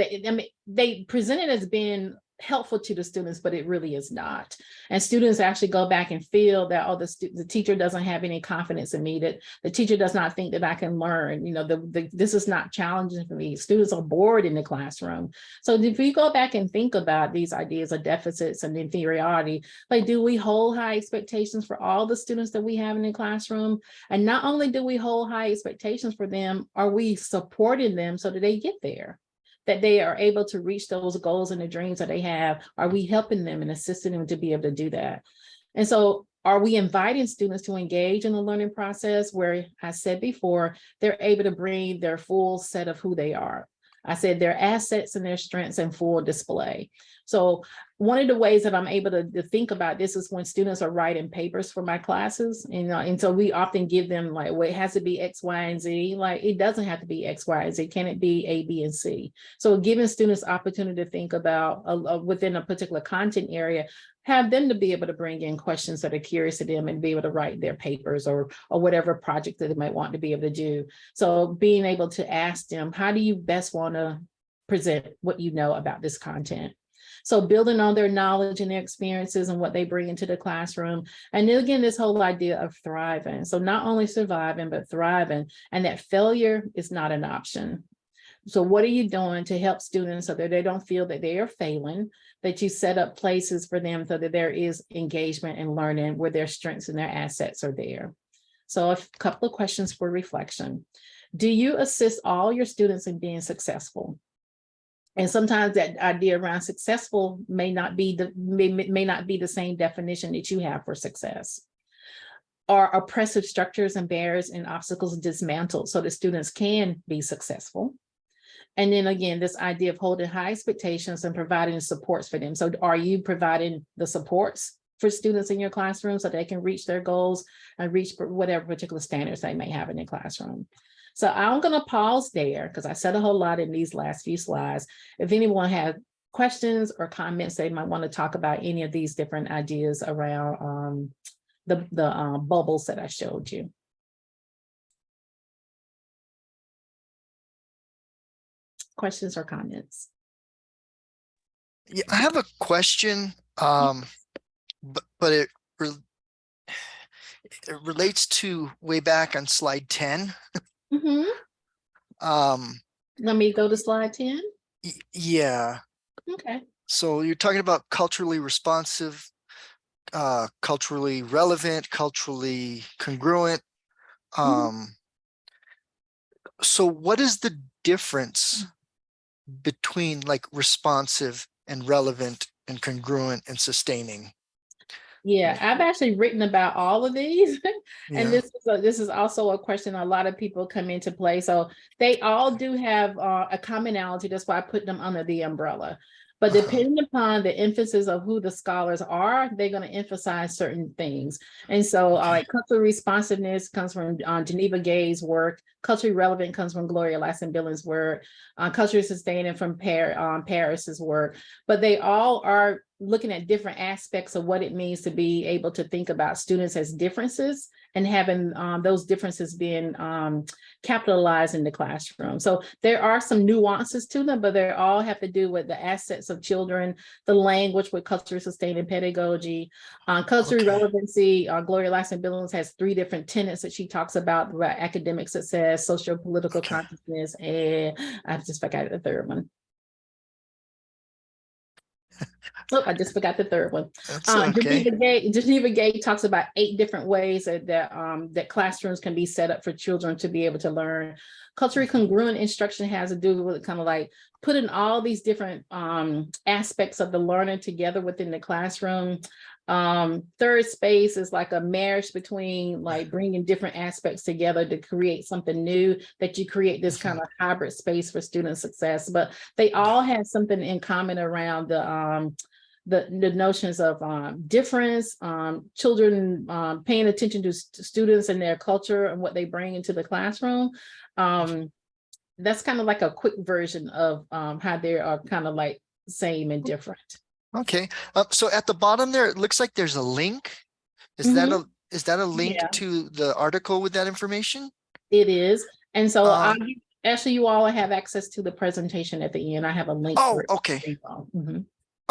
they present it as being helpful to the students, but it really is not. And students actually go back and feel that, oh, the teacher doesn't have any confidence in me, that the teacher does not think that I can learn, you know, this is not challenging for me. Students are bored in the classroom. So if you go back and think about these ideas of deficits and inferiority, like, do we hold high expectations for all the students that we have in the classroom? And not only do we hold high expectations for them, are we supporting them so that they get there? That they are able to reach those goals and the dreams that they have? Are we helping them and assisting them to be able to do that? And so are we inviting students to engage in the learning process where, I said before, they're able to bring their full set of who they are? I said their assets and their strengths in full display. So one of the ways that I'm able to think about this is when students are writing papers for my classes, and so we often give them like, well, it has to be X, Y, and Z. Like, it doesn't have to be X, Y, and Z. Can it be A, B, and C? So giving students opportunity to think about within a particular content area, have them to be able to bring in questions that are curious to them and be able to write their papers or whatever project that they might want to be able to do. So being able to ask them, how do you best want to present what you know about this content? So building on their knowledge and their experiences and what they bring into the classroom. And then again, this whole idea of thriving. So not only surviving, but thriving, and that failure is not an option. So what are you doing to help students so that they don't feel that they are failing, that you set up places for them so that there is engagement and learning where their strengths and their assets are there? So a couple of questions for reflection. Do you assist all your students in being successful? And sometimes that idea around successful may not be the same definition that you have for success. Are oppressive structures and barriers and obstacles dismantled so that students can be successful? And then again, this idea of holding high expectations and providing supports for them. So are you providing the supports for students in your classroom so they can reach their goals and reach whatever particular standards they may have in their classroom? So I'm going to pause there because I said a whole lot in these last few slides. If anyone has questions or comments, they might want to talk about any of these different ideas around the bubbles that I showed you. Questions or comments? Yeah, I have a question, but it relates to way back on slide 10. Let me go to slide 10. Yeah. Okay. So you're talking about culturally responsive, culturally relevant, culturally congruent. So what is the difference between like responsive and relevant and congruent and sustaining? Yeah, I've actually written about all of these. And Yeah. this is also a question a lot of people come into play. So they all do have a commonality. That's why I put them under the umbrella. But depending upon the emphasis of who the scholars are, they're going to emphasize certain things. And so like cultural responsiveness comes from Geneva Gay's work. Culturally relevant comes from Gloria Ladson-Billings' work. Culturally sustaining from Paris's work. But they all are looking at different aspects of what it means to be able to think about students as differences and having those differences being capitalized in the classroom. So there are some nuances to them, but they all have to do with the assets of children, the language with culturally sustaining pedagogy, cultural relevancy. Gloria Ladson-Billings has 3 different tenets that she talks about academic success, socio-political consciousness, and I just forgot the third one. Oh, I just forgot the third one. Geneva Gay talks about 8 different ways that classrooms can be set up for children to be able to learn. Culturally congruent instruction has to do with kind of like putting all these different aspects of the learning together within the classroom. Third space is like a marriage between like bringing different aspects together to create something new, that you create this kind of hybrid space for student success. But they all have something in common around the notions of difference, children paying attention to students and their culture and what they bring into the classroom. That's kind of like a quick version of how they are kind of like same and different. Okay. So at the bottom there, it looks like there's a link. Is that a link to the article with that information? It is. And so actually you all have access to the presentation at the end. I have a link. Oh, okay.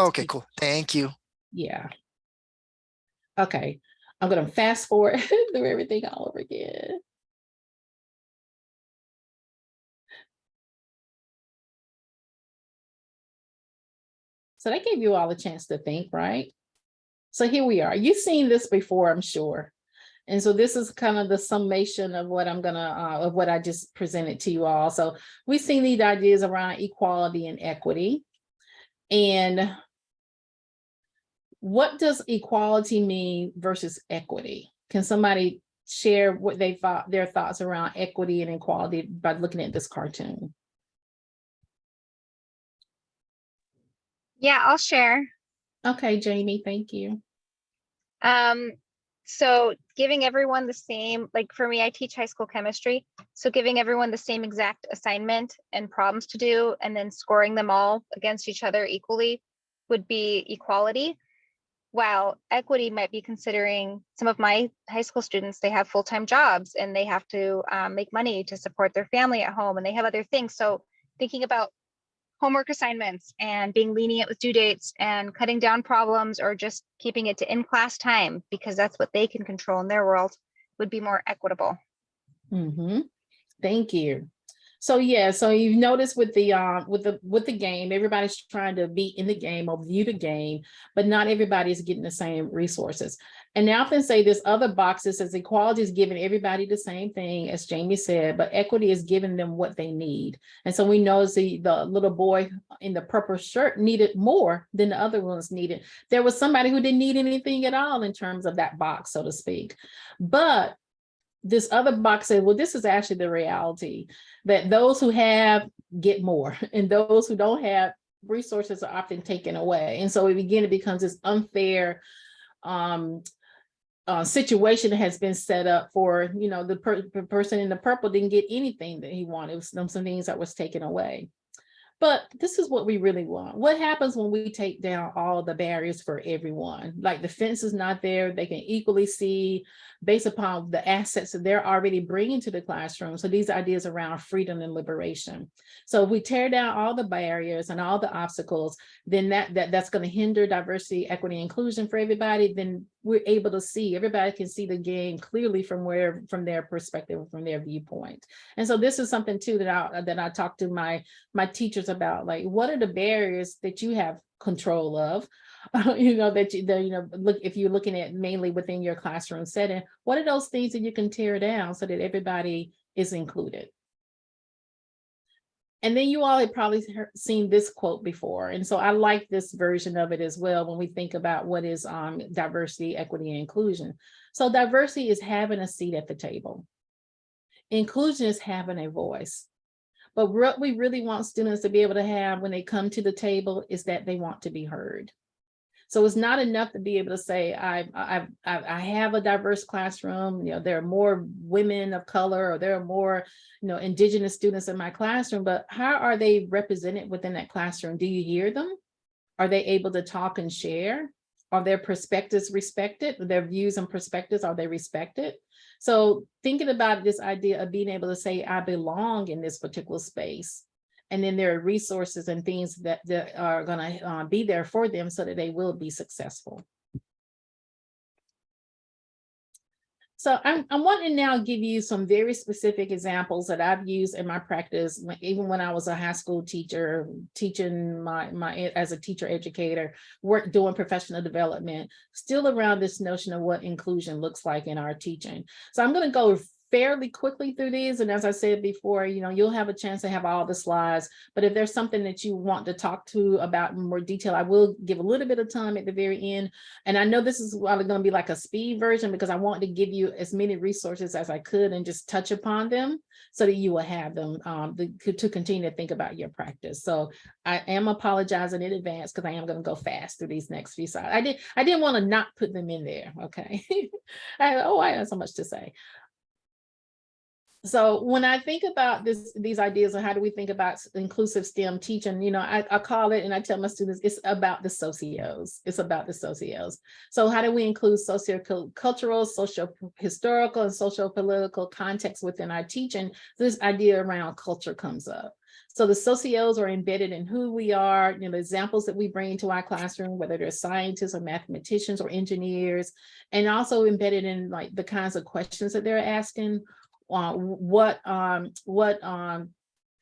Okay, cool. Thank you. Yeah. Okay, I'm gonna fast forward through everything all over again. So that gave you all a chance to think, right? So here we are. You've seen this before, I'm sure. And so this is kind of the summation of what I'm gonna, of what I just presented to you all. So we've seen these ideas around equality and equity. And what does equality mean versus equity? Can somebody share what they thought, their thoughts around equity and equality by looking at this cartoon? Yeah, I'll share. Okay, Jamie, thank you. So giving everyone the same, like for me, I teach high school chemistry. So giving everyone the same exact assignment and problems to do, and then scoring them all against each other equally would be equality. While equity might be considering some of my high school students, they have full-time jobs and they have to make money to support their family at home, and they have other things. So thinking about homework assignments and being lenient with due dates and cutting down problems, or just keeping it to in-class time because that's what they can control in their world, would be more equitable. Thank you. So yeah, so you've noticed with the game, everybody's trying to be in the game or view the game, but not everybody's getting the same resources. And now I often say this other box that says equality is giving everybody the same thing, as Jamie said, but equity is giving them what they need. And so we know the little boy in the purple shirt needed more than the other ones needed. There was somebody who didn't need anything at all in terms of that box, so to speak. But this other box said, well, this is actually the reality, that those who have get more and those who don't have resources are often taken away. And so it becomes this unfair situation that has been set up for, you know, the person in the purple didn't get anything that he wanted. It was some things that was taken away. But this is what we really want. What happens when we take down all the barriers for everyone? Like the fence is not there, they can equally see based upon the assets that they're already bringing to the classroom. So these ideas around freedom and liberation. So if we tear down all the barriers and all the obstacles, then that's going to hinder diversity, equity, inclusion for everybody. Then we're able to see, everybody can see the game clearly from their perspective, from their viewpoint. And so this is something too that I talk to my teachers about, like, what are the barriers that you have control of? You know, look, if you're looking at mainly within your classroom setting, what are those things that you can tear down so that everybody is included? And then you all have probably seen this quote before. And so I like this version of it as well when we think about what is diversity, equity, and inclusion. So diversity is having a seat at the table. Inclusion is having a voice. But what we really want students to be able to have when they come to the table is that they want to be heard. So it's not enough to be able to say, I have a diverse classroom, you know, there are more women of color, or there are more, you know, Indigenous students in my classroom, but how are they represented within that classroom? Do you hear them? Are they able to talk and share? Are their perspectives respected? Their views and perspectives, are they respected? So thinking about this idea of being able to say, I belong in this particular space. And then there are resources and things that are going to be there for them so that they will be successful. So I'm wanting to now give you some very specific examples that I've used in my practice, even when I was a high school teacher, teaching as a teacher educator, doing professional development, still around this notion of what inclusion looks like in our teaching. So I'm going to go fairly quickly through these. And as I said before, you know, you'll have a chance to have all the slides, but if there's something that you want to talk to about in more detail, I will give a little bit of time at the very end. And I know this is going to be like a speed version because I want to give you as many resources as I could and just touch upon them so that you will have them to continue to think about your practice. So I am apologizing in advance because I am going to go fast through these next few slides. I didn't want to not put them in there. Okay. I have so much to say. So when I think about these ideas and how do we think about inclusive STEM teaching, you know, I call it, and I tell my students, it's about the socios. It's about the socios. So how do we include socio-cultural, social-historical, and social-political context within our teaching? This idea around culture comes up. So the socios are embedded in who we are, the examples that we bring into our classroom, whether they're scientists or mathematicians or engineers, and also embedded in like the kinds of questions that they're asking, what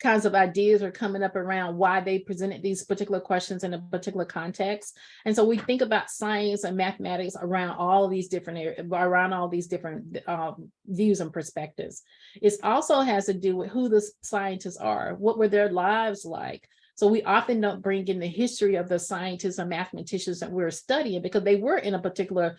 kinds of ideas are coming up around why they presented these particular questions in a particular context. And so we think about science and mathematics around all of these different views and perspectives. It also has to do with who the scientists are, what were their lives like. So we often don't bring in the history of the scientists and mathematicians that we're studying because they were in a particular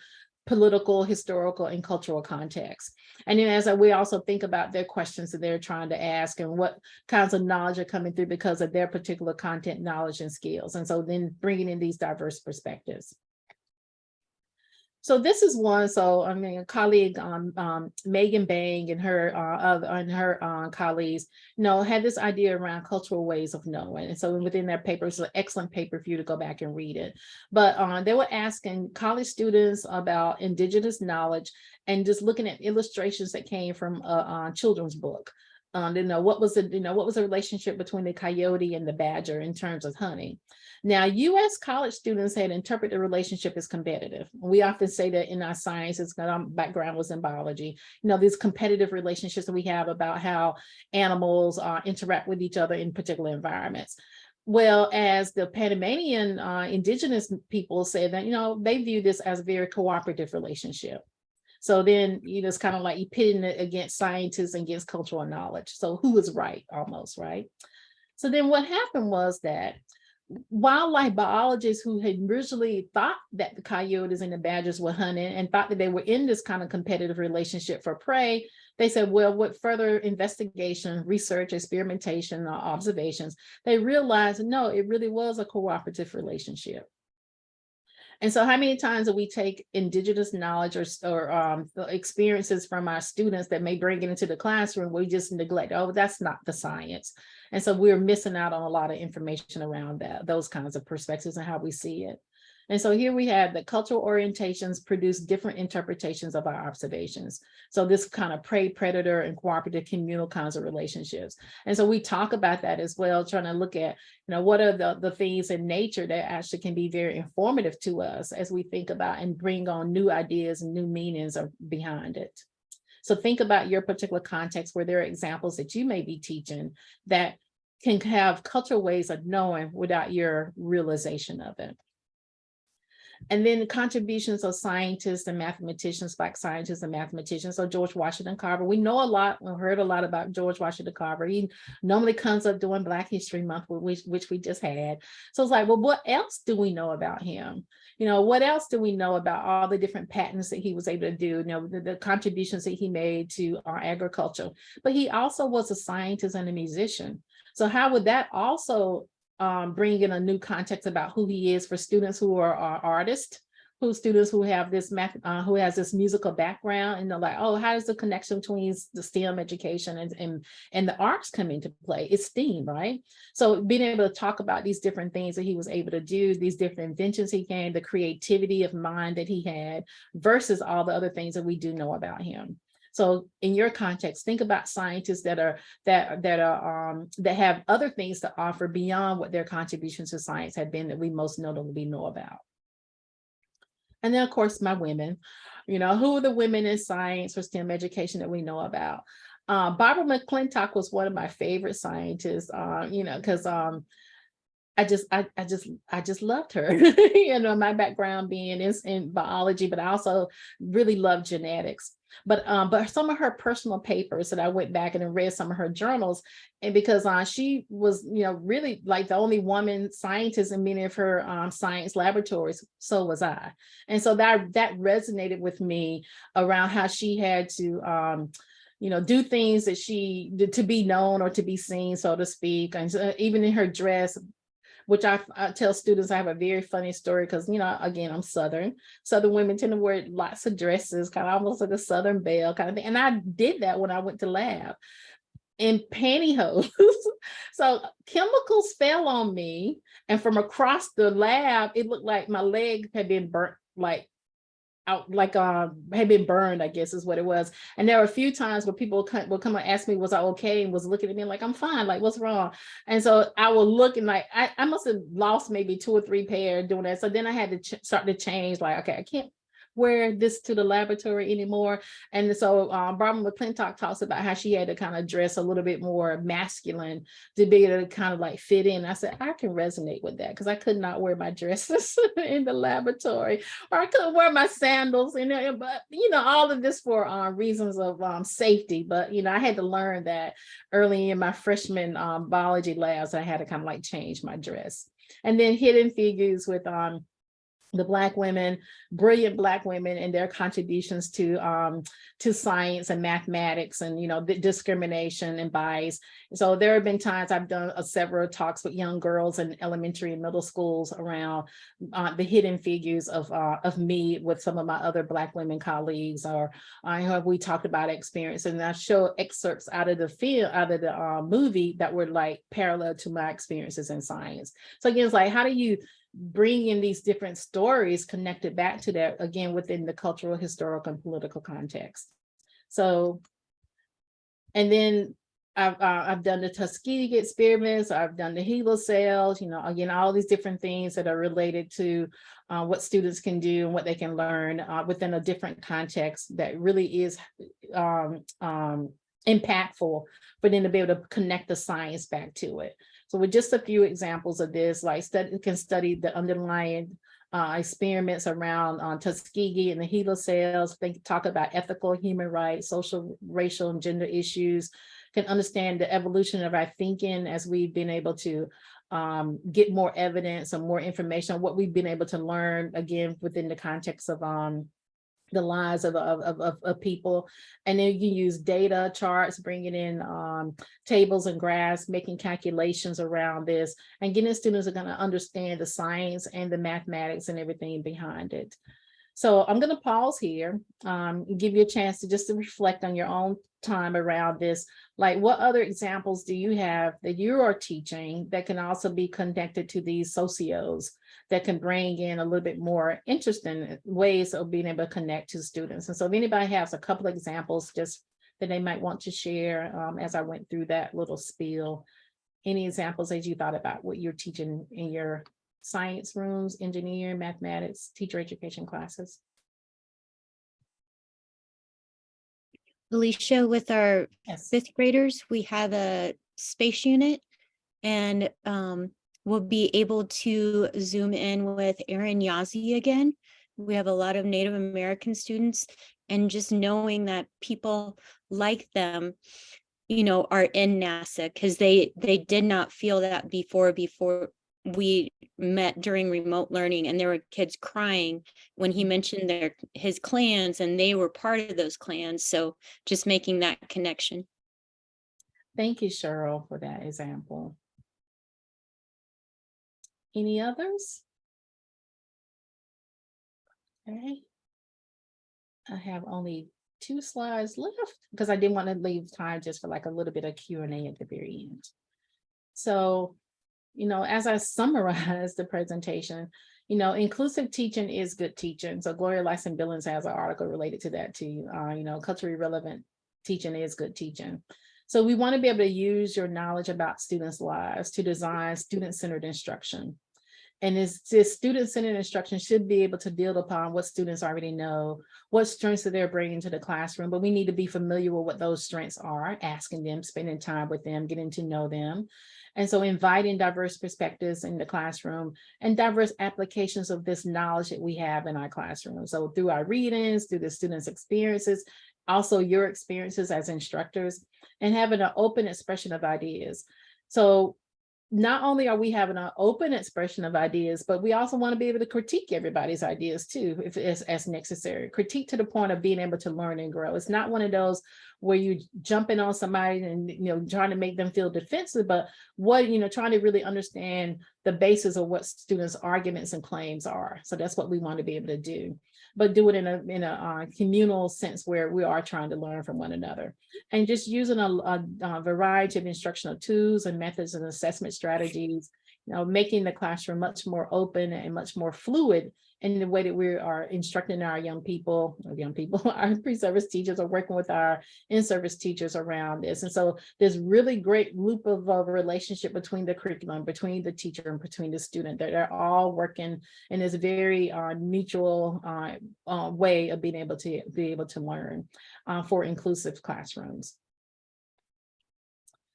political, historical, and cultural context. And then as we also think about their questions that they're trying to ask and what kinds of knowledge are coming through because of their particular content, knowledge, and skills. And so then bringing in these diverse perspectives. So this is one. So I mean, a colleague, Megan Bang and her colleagues, had this idea around cultural ways of knowing. And so within their paper, it's an excellent paper for you to go back and read it. But they were asking college students about indigenous knowledge and just looking at illustrations that came from a children's book. What was the relationship between the coyote and the badger in terms of hunting? Now, U.S. college students had interpreted the relationship as competitive. We often say that in our sciences, because our background was in biology, these competitive relationships that we have about how animals interact with each other in particular environments. Well, as the Panamanian indigenous people said that, they view this as a very cooperative relationship. So then, it's kind of like you pitting it against scientists and against cultural knowledge. So who is right almost, right? So then what happened was that wildlife biologists who had originally thought that the coyotes and the badgers were hunting and thought that they were in this kind of competitive relationship for prey, they said, well, with further investigation, research, experimentation, or observations, they realized, no, it really was a cooperative relationship. And so how many times do we take indigenous knowledge or experiences from our students that may bring it into the classroom, we just neglect, oh, that's not the science. And so we're missing out on a lot of information around those kinds of perspectives and how we see it. And so here we have the cultural orientations produce different interpretations of our observations. So this kind of prey, predator, and cooperative communal kinds of relationships. And so we talk about that as well, trying to look at, what are the things in nature that actually can be very informative to us as we think about and bring on new ideas and new meanings behind it. So think about your particular context where there are examples that you may be teaching that can have cultural ways of knowing without your realization of it. And then the contributions of scientists and mathematicians, Black scientists and mathematicians. So George Washington Carver, we know a lot, we've heard a lot about George Washington Carver. He normally comes up during Black History Month, which we just had. So it's like, well, what else do we know about him? What else do we know about all the different patents that he was able to do, the contributions that he made to our agriculture? But he also was a scientist and a musician. So how would that also bring in a new context about who he is for students who are artists, students who have this who has this musical background, and they're like, oh, how does the connection between the STEM education and the arts come into play? It's STEAM, right? So being able to talk about these different things that he was able to do, these different inventions he came, the creativity of mind that he had versus all the other things that we do know about him. So in your context, think about scientists that have other things to offer beyond what their contributions to science have been that we most notably know about. And then of course, my women, who are the women in science or STEM education that we know about? Barbara McClintock was one of my favorite scientists, because I just loved her. My background being in biology, but I also really love genetics. But some of her personal papers that I went back and read some of her journals, and because she was really like the only woman scientist in many of her science laboratories, so was I. And so that resonated with me around how she had to do things that she did to be known or to be seen, so to speak. And so even in her dress, which I tell students, I have a very funny story because, again, I'm Southern. Southern women tend to wear lots of dresses, kind of almost like a Southern belle kind of thing. And I did that when I went to lab in pantyhose. So chemicals fell on me. And from across the lab, it looked like my leg had been burnt, like out, like had been burned, I guess is what it was. And there were a few times where people will come and ask me, was I okay? And was looking at me like, I'm fine, like what's wrong? And so I will look and like, I must have lost maybe 2 or 3 pair doing that. So then I had to start to change, like, okay, I can't wear this to the laboratory anymore. And so Barbara McClintock talks about how she had to kind of dress a little bit more masculine to be able to kind of like fit in. I said, I can resonate with that because I could not wear my dresses in the laboratory, or I couldn't wear my sandals, you know, but you know, all of this for reasons of safety. But you know, I had to learn that early in my freshman biology labs. I had to kind of like change my dress. And then Hidden Figures with the Black women, brilliant Black women, and their contributions to science and mathematics, and you know, the discrimination and bias. So there have been times I've done several talks with young girls in elementary and middle schools around the hidden figures of me with some of my other Black women colleagues, or we talked about experience, and I show excerpts out of the film, out of the movie that were like parallel to my experiences in science. So again, it's like, how do you bring in these different stories connected back to that, again, within the cultural, historical, and political context? So, and then I've done the Tuskegee experiments, I've done the HeLa cells, you know, again, all these different things that are related to what students can do and what they can learn within a different context that really is impactful for them to be able to connect the science back to it. So with just a few examples of this, like can study the underlying experiments around Tuskegee and the HeLa cells. They talk about ethical, human rights, social, racial, and gender issues. Can understand the evolution of our thinking as we've been able to get more evidence and more information on what we've been able to learn, again, within the context of the lives of people. And then you can use data, charts, bringing in tables and graphs, making calculations around this, and getting students are going to understand the science and the mathematics and everything behind it. So I'm going to pause here, give you a chance to just to reflect on your own time around this. Like, what other examples do you have that you are teaching that can also be connected to these socios that can bring in a little bit more interesting ways of being able to connect to students? And so if anybody has a couple of examples just that they might want to share as I went through that little spiel, any examples as you thought about what you're teaching in your science rooms, engineering, mathematics, teacher education classes? Felicia, with our Yes. 5th graders, we have a space unit, and we'll be able to zoom in with Aaron Yazzie again. We have a lot of Native American students, and just knowing that people like them, you know, are in NASA, because they did not feel that before we met during remote learning, and there were kids crying when he mentioned his clans, and they were part of those clans. So just making that connection. Thank you, Cheryl, for that example. Any others? Okay. I have only 2 slides left because I didn't want to leave time just for like a little bit of Q&A at the very end. So, you know, as I summarize the presentation, you know, inclusive teaching is good teaching. So Gloria Lyson Billings has an article related to that too. You know, culturally relevant teaching is good teaching. So we want to be able to use your knowledge about students' lives to design student-centered instruction. And this student-centered instruction should be able to build upon what students already know, what strengths that they're bringing to the classroom, but we need to be familiar with what those strengths are, asking them, spending time with them, getting to know them. And so inviting diverse perspectives in the classroom and diverse applications of this knowledge that we have in our classroom. So through our readings, through the students' experiences, also your experiences as instructors, and having an open expression of ideas. So not only are we having an open expression of ideas, but we also want to be able to critique everybody's ideas too, if it's as necessary. Critique to the point of being able to learn and grow. It's not one of those where you jumping on somebody and, you know, trying to make them feel defensive, but what, you know, trying to really understand the basis of what students' arguments and claims are. So that's what we want to be able to do, but do it in a communal sense where we are trying to learn from one another, and just using a variety of instructional tools and methods and assessment strategies, you know, making the classroom much more open and much more fluid in the way that we are instructing our young people, our pre-service teachers are working with our in-service teachers around this. And so there's really great loop of relationship between the curriculum, between the teacher and between the student, that they're all working in this very mutual way of being able to learn for inclusive classrooms.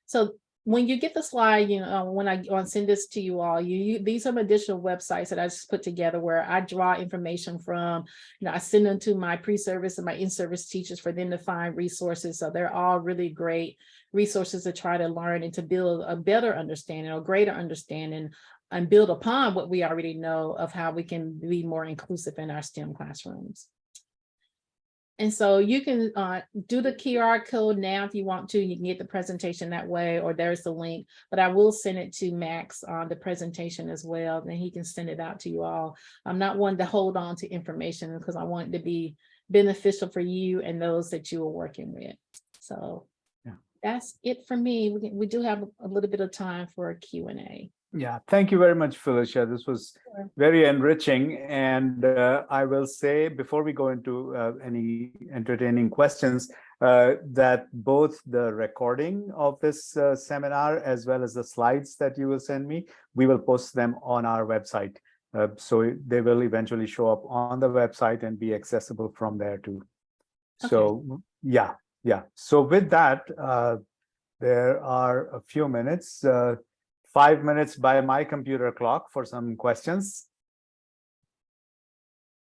So when you get the slide, when I send this to you all, these are additional websites that I just put together where I draw information from. I send them to my pre-service and my in-service teachers for them to find resources. So they're all really great resources to try to learn and to build a better understanding or greater understanding and build upon what we already know of how we can be more inclusive in our STEM classrooms. And so you can do the QR code now if you want to. You can get the presentation that way, or there's the link, but I will send it to Max on the presentation as well, and he can send it out to you all. I'm not one to hold on to information because I want it to be beneficial for you and those that you are working with. So yeah, that's it for me. We do have a little bit of time for a Q&A. Yeah, thank you very much, Felicia. This was very enriching. And I will say, before we go into any entertaining questions, that both the recording of this seminar, as well as the slides that you will send me, we will post them on our website. So they will eventually show up on the website and be accessible from there too. Okay. So yeah. So with that, there are a few minutes. 5 minutes by my computer clock for some questions.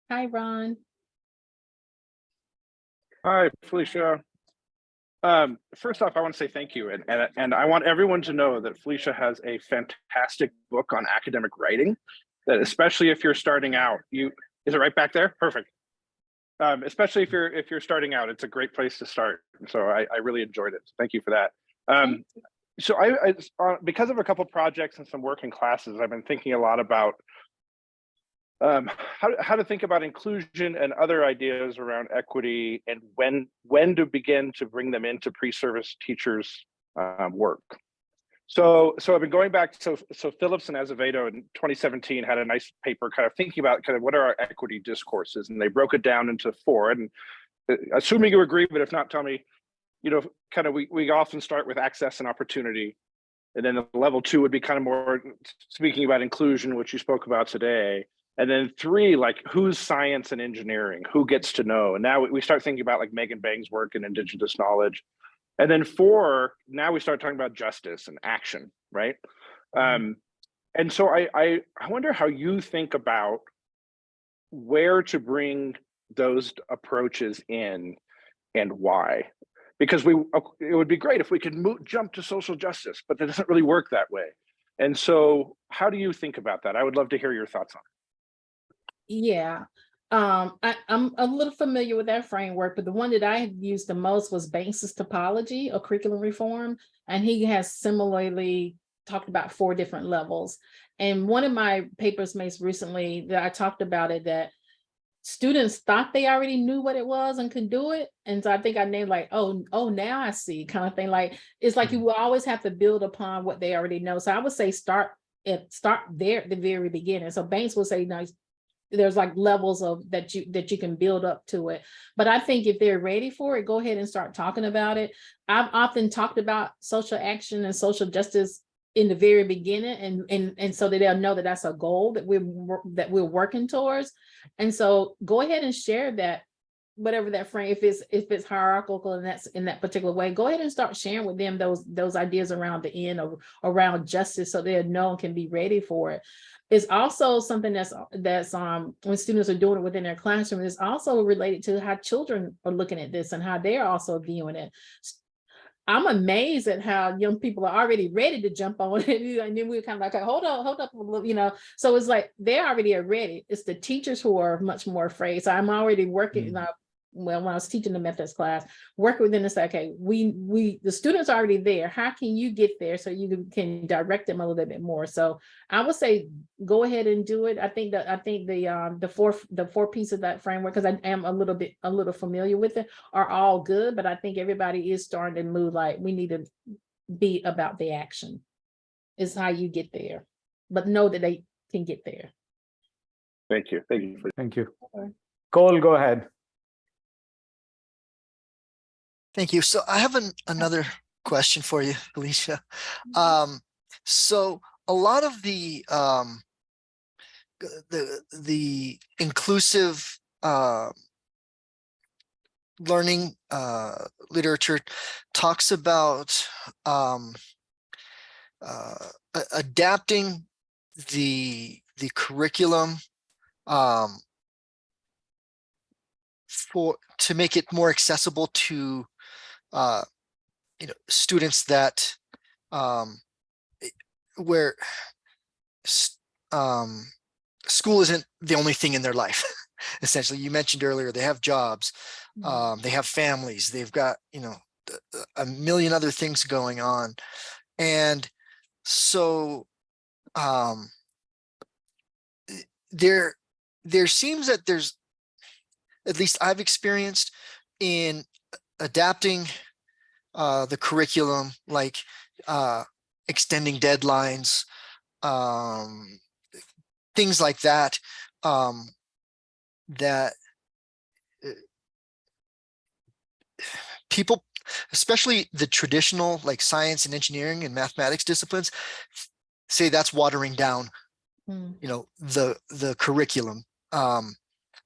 Hi, Ron. Hi, Felicia. First off, I want to say thank you. And I want everyone to know that Felicia has a fantastic book on academic writing, that especially if you're starting out, is it right back there? Perfect. Especially if you're starting out, it's a great place to start. So I really enjoyed it. Thank you for that. So I because of a couple of projects and some work in classes, I've been thinking a lot about how to think about inclusion and other ideas around equity, and when to begin to bring them into pre-service teachers' work. So I've been going back. So Phillips and Azevedo in 2017 had a nice paper kind of thinking about kind of what are our equity discourses, and they broke it down into 4. And assuming you agree, but if not, tell me. Kind of we often start with access and opportunity, and then the level 2 would be kind of more speaking about inclusion, which you spoke about today. And then 3, like who's science and engineering, who gets to know. And now we start thinking about like Megan Bang's work in indigenous knowledge. And then 4, now we start talking about justice and action, right? And so I wonder how you think about where to bring those approaches in and why. Because it would be great if we could jump to social justice, but that doesn't really work that way. And so how do you think about that? I would love to hear your thoughts on it. Yeah, I'm a little familiar with that framework, but the one that I had used the most was Banks's topology of curriculum reform. And he has similarly talked about 4 different levels. And one of my papers most recently that I talked about it, that students thought they already knew what it was and could do it. And so I think I named like, oh, now I see, kind of thing. Like, it's like you will always have to build upon what they already know. So I would say start there at the very beginning. So Banks will say, no, there's like levels of that you can build up to it. But I think if they're ready for it, go ahead and start talking about it. I've often talked about social action and social justice in the very beginning, and so that they'll know that that's a goal that we're working towards. And so go ahead and share that, whatever that frame, if it's hierarchical and that's in that particular way, go ahead and start sharing with them those ideas around the end or around justice, so they'll know and can be ready for it. It's also something that's when students are doing it within their classroom, it's also related to how children are looking at this and how they're also viewing it. I'm amazed at how young people are already ready to jump on it. And then we're kind of like, hold up, so it's like they already are ready. It's the teachers who are much more afraid. So I'm already working, when I was teaching the methods class, working with them to say, okay, the students are already there. How can you get there so you can direct them a little bit more? So I would say go ahead and do it. I think the 4 pieces of that framework, because I am a little familiar with it, are all good. But I think everybody is starting to move like we need to be about the action. Is how you get there, but know that they can get there. Thank you. Thank you for Thank you. Okay. Cole, go ahead. Thank you. So I have another question for you, Felicia. So a lot of the inclusive learning literature talks about adapting the curriculum to make it more accessible to students that where school isn't the only thing in their life. Essentially, you mentioned earlier, they have jobs, they have families, they've got, a million other things going on. And so there seems that there's, at least I've experienced in adapting the curriculum, like extending deadlines, things like that, that people, especially the traditional like science and engineering and mathematics disciplines, say that's watering down, the curriculum,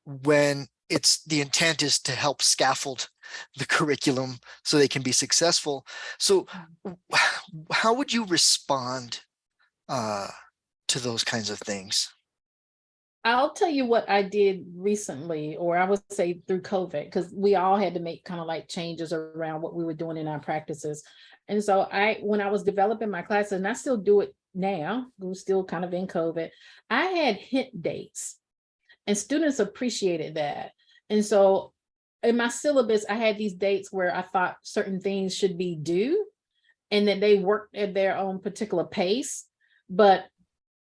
when the intent is to help scaffold the curriculum so they can be successful. So how would you respond to those kinds of things? I'll tell you what I did recently, or I would say through COVID, because we all had to make kind of like changes around what we were doing in our practices. And so when I was developing my classes, and I still do it now, we're still kind of in COVID, I had hint dates and students appreciated that. And so in my syllabus, I had these dates where I thought certain things should be due and that they worked at their own particular pace, but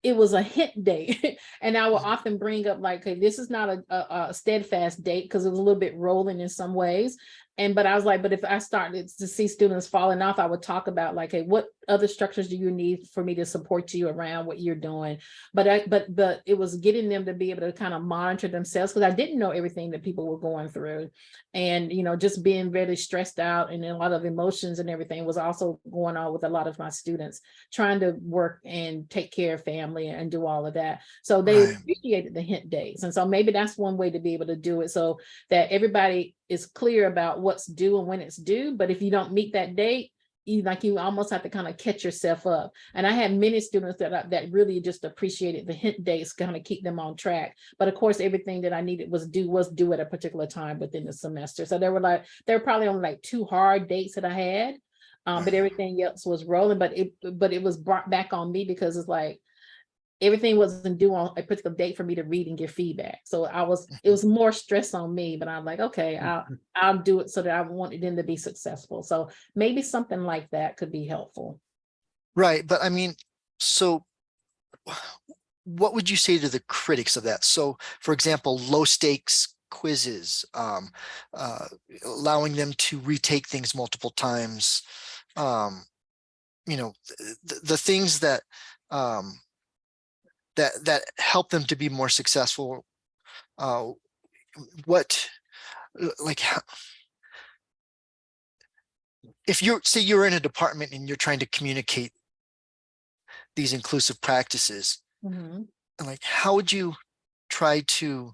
it was a hint date. And I will often bring up like, okay, this is not a steadfast date because it was a little bit rolling in some ways. But I was like, but if I started to see students falling off, I would talk about like, hey, what other structures do you need for me to support you around what you're doing? But it was getting them to be able to kind of monitor themselves, because I didn't know everything that people were going through. And, just being really stressed out and a lot of emotions and everything was also going on with a lot of my students, trying to work and take care of family and do all of that. So they appreciated the hint days. And so maybe that's one way to be able to do it, so that everybody is clear about what's due and when it's due. But if you don't meet that date, you almost have to kind of catch yourself up. And I had many students that really just appreciated the hint dates, kind of keep them on track. But of course, everything that I needed was due at a particular time within the semester. So there were probably only like 2 hard dates that I had, but everything else was rolling. But it was brought back on me, because it's like everything wasn't due on a particular date for me to read and give feedback. So it was more stress on me, but I'm like, okay, I'll do it so that I wanted them to be successful. So maybe something like that could be helpful. Right. But I mean, so what would you say to the critics of that? So for example, low stakes quizzes, allowing them to retake things multiple times, the things that that help them to be more successful. If you're in a department and you're trying to communicate these inclusive practices, like how would you try to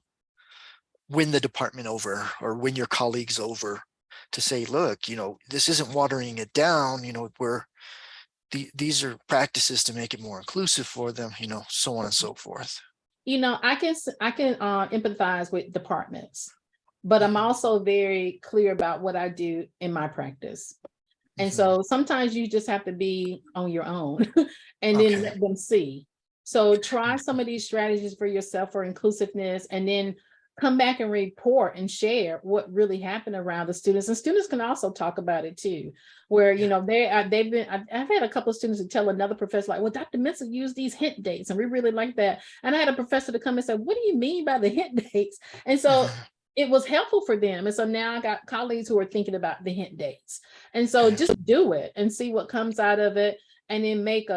win the department over or win your colleagues over to say, look, this isn't watering it down, these are practices to make it more inclusive for them, so on and so forth. I can empathize with departments, but I'm also very clear about what I do in my practice. And so sometimes you just have to be on your own and then let them see. So try some of these strategies for yourself for inclusiveness, and then come back and report and share what really happened around the students. And students can also talk about it too, where, I've had a couple of students who tell another professor like, well, Dr. Mensah used these hint dates and we really like that. And I had a professor to come and say, what do you mean by the hint dates? And so it was helpful for them. And so now I got colleagues who are thinking about the hint dates. And so just do it and see what comes out of it. and then make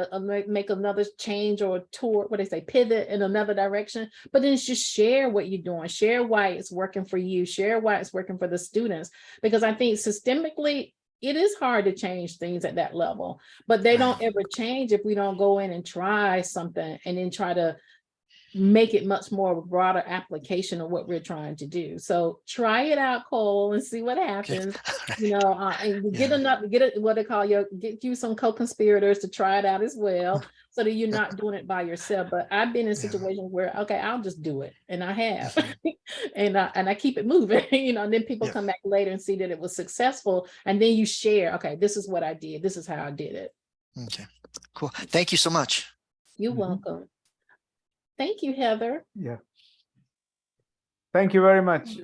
make another change or tour, what they say, pivot in another direction. But then just share what you're doing, share why it's working for you, share why it's working for the students. Because I think systemically, it is hard to change things at that level, but they don't ever change if we don't go in and try something and then try to make it much more broader application of what we're trying to do. So try it out, Cole, and see what happens. You know, and get what they call get you some co-conspirators to try it out as well, so that you're not doing it by yourself. But I've been in situations where, okay, I'll just do it, and I have, and I keep it moving. You know, and then people come back later and see that it was successful, and then you share, okay, this is what I did, this is how I did it. Okay, cool. Thank you so much. You're welcome. Thank you, Heather. Yeah. Thank you very much,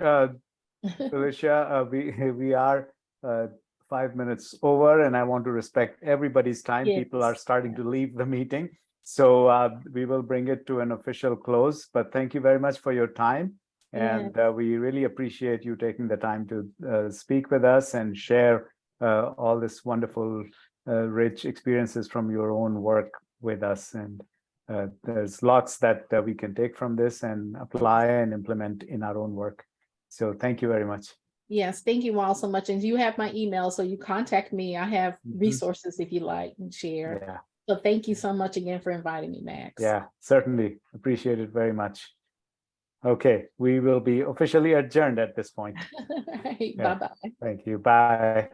Felicia. We are 5 minutes over, and I want to respect everybody's time. Yes. People are starting to leave the meeting. So we will bring it to an official close, but thank you very much for your time. And we really appreciate you taking the time to speak with us and share all this wonderful, rich experiences from your own work with us. And there's lots that we can take from this and apply and implement in our own work. So thank you very much. Yes, thank you all so much. And you have my email, so you contact me. I have resources if you like and share. Yeah. So thank you so much again for inviting me, Max. Yeah, certainly. Appreciate it very much. Okay, we will be officially adjourned at this point. Right, Yeah. bye-bye. Thank you. Bye.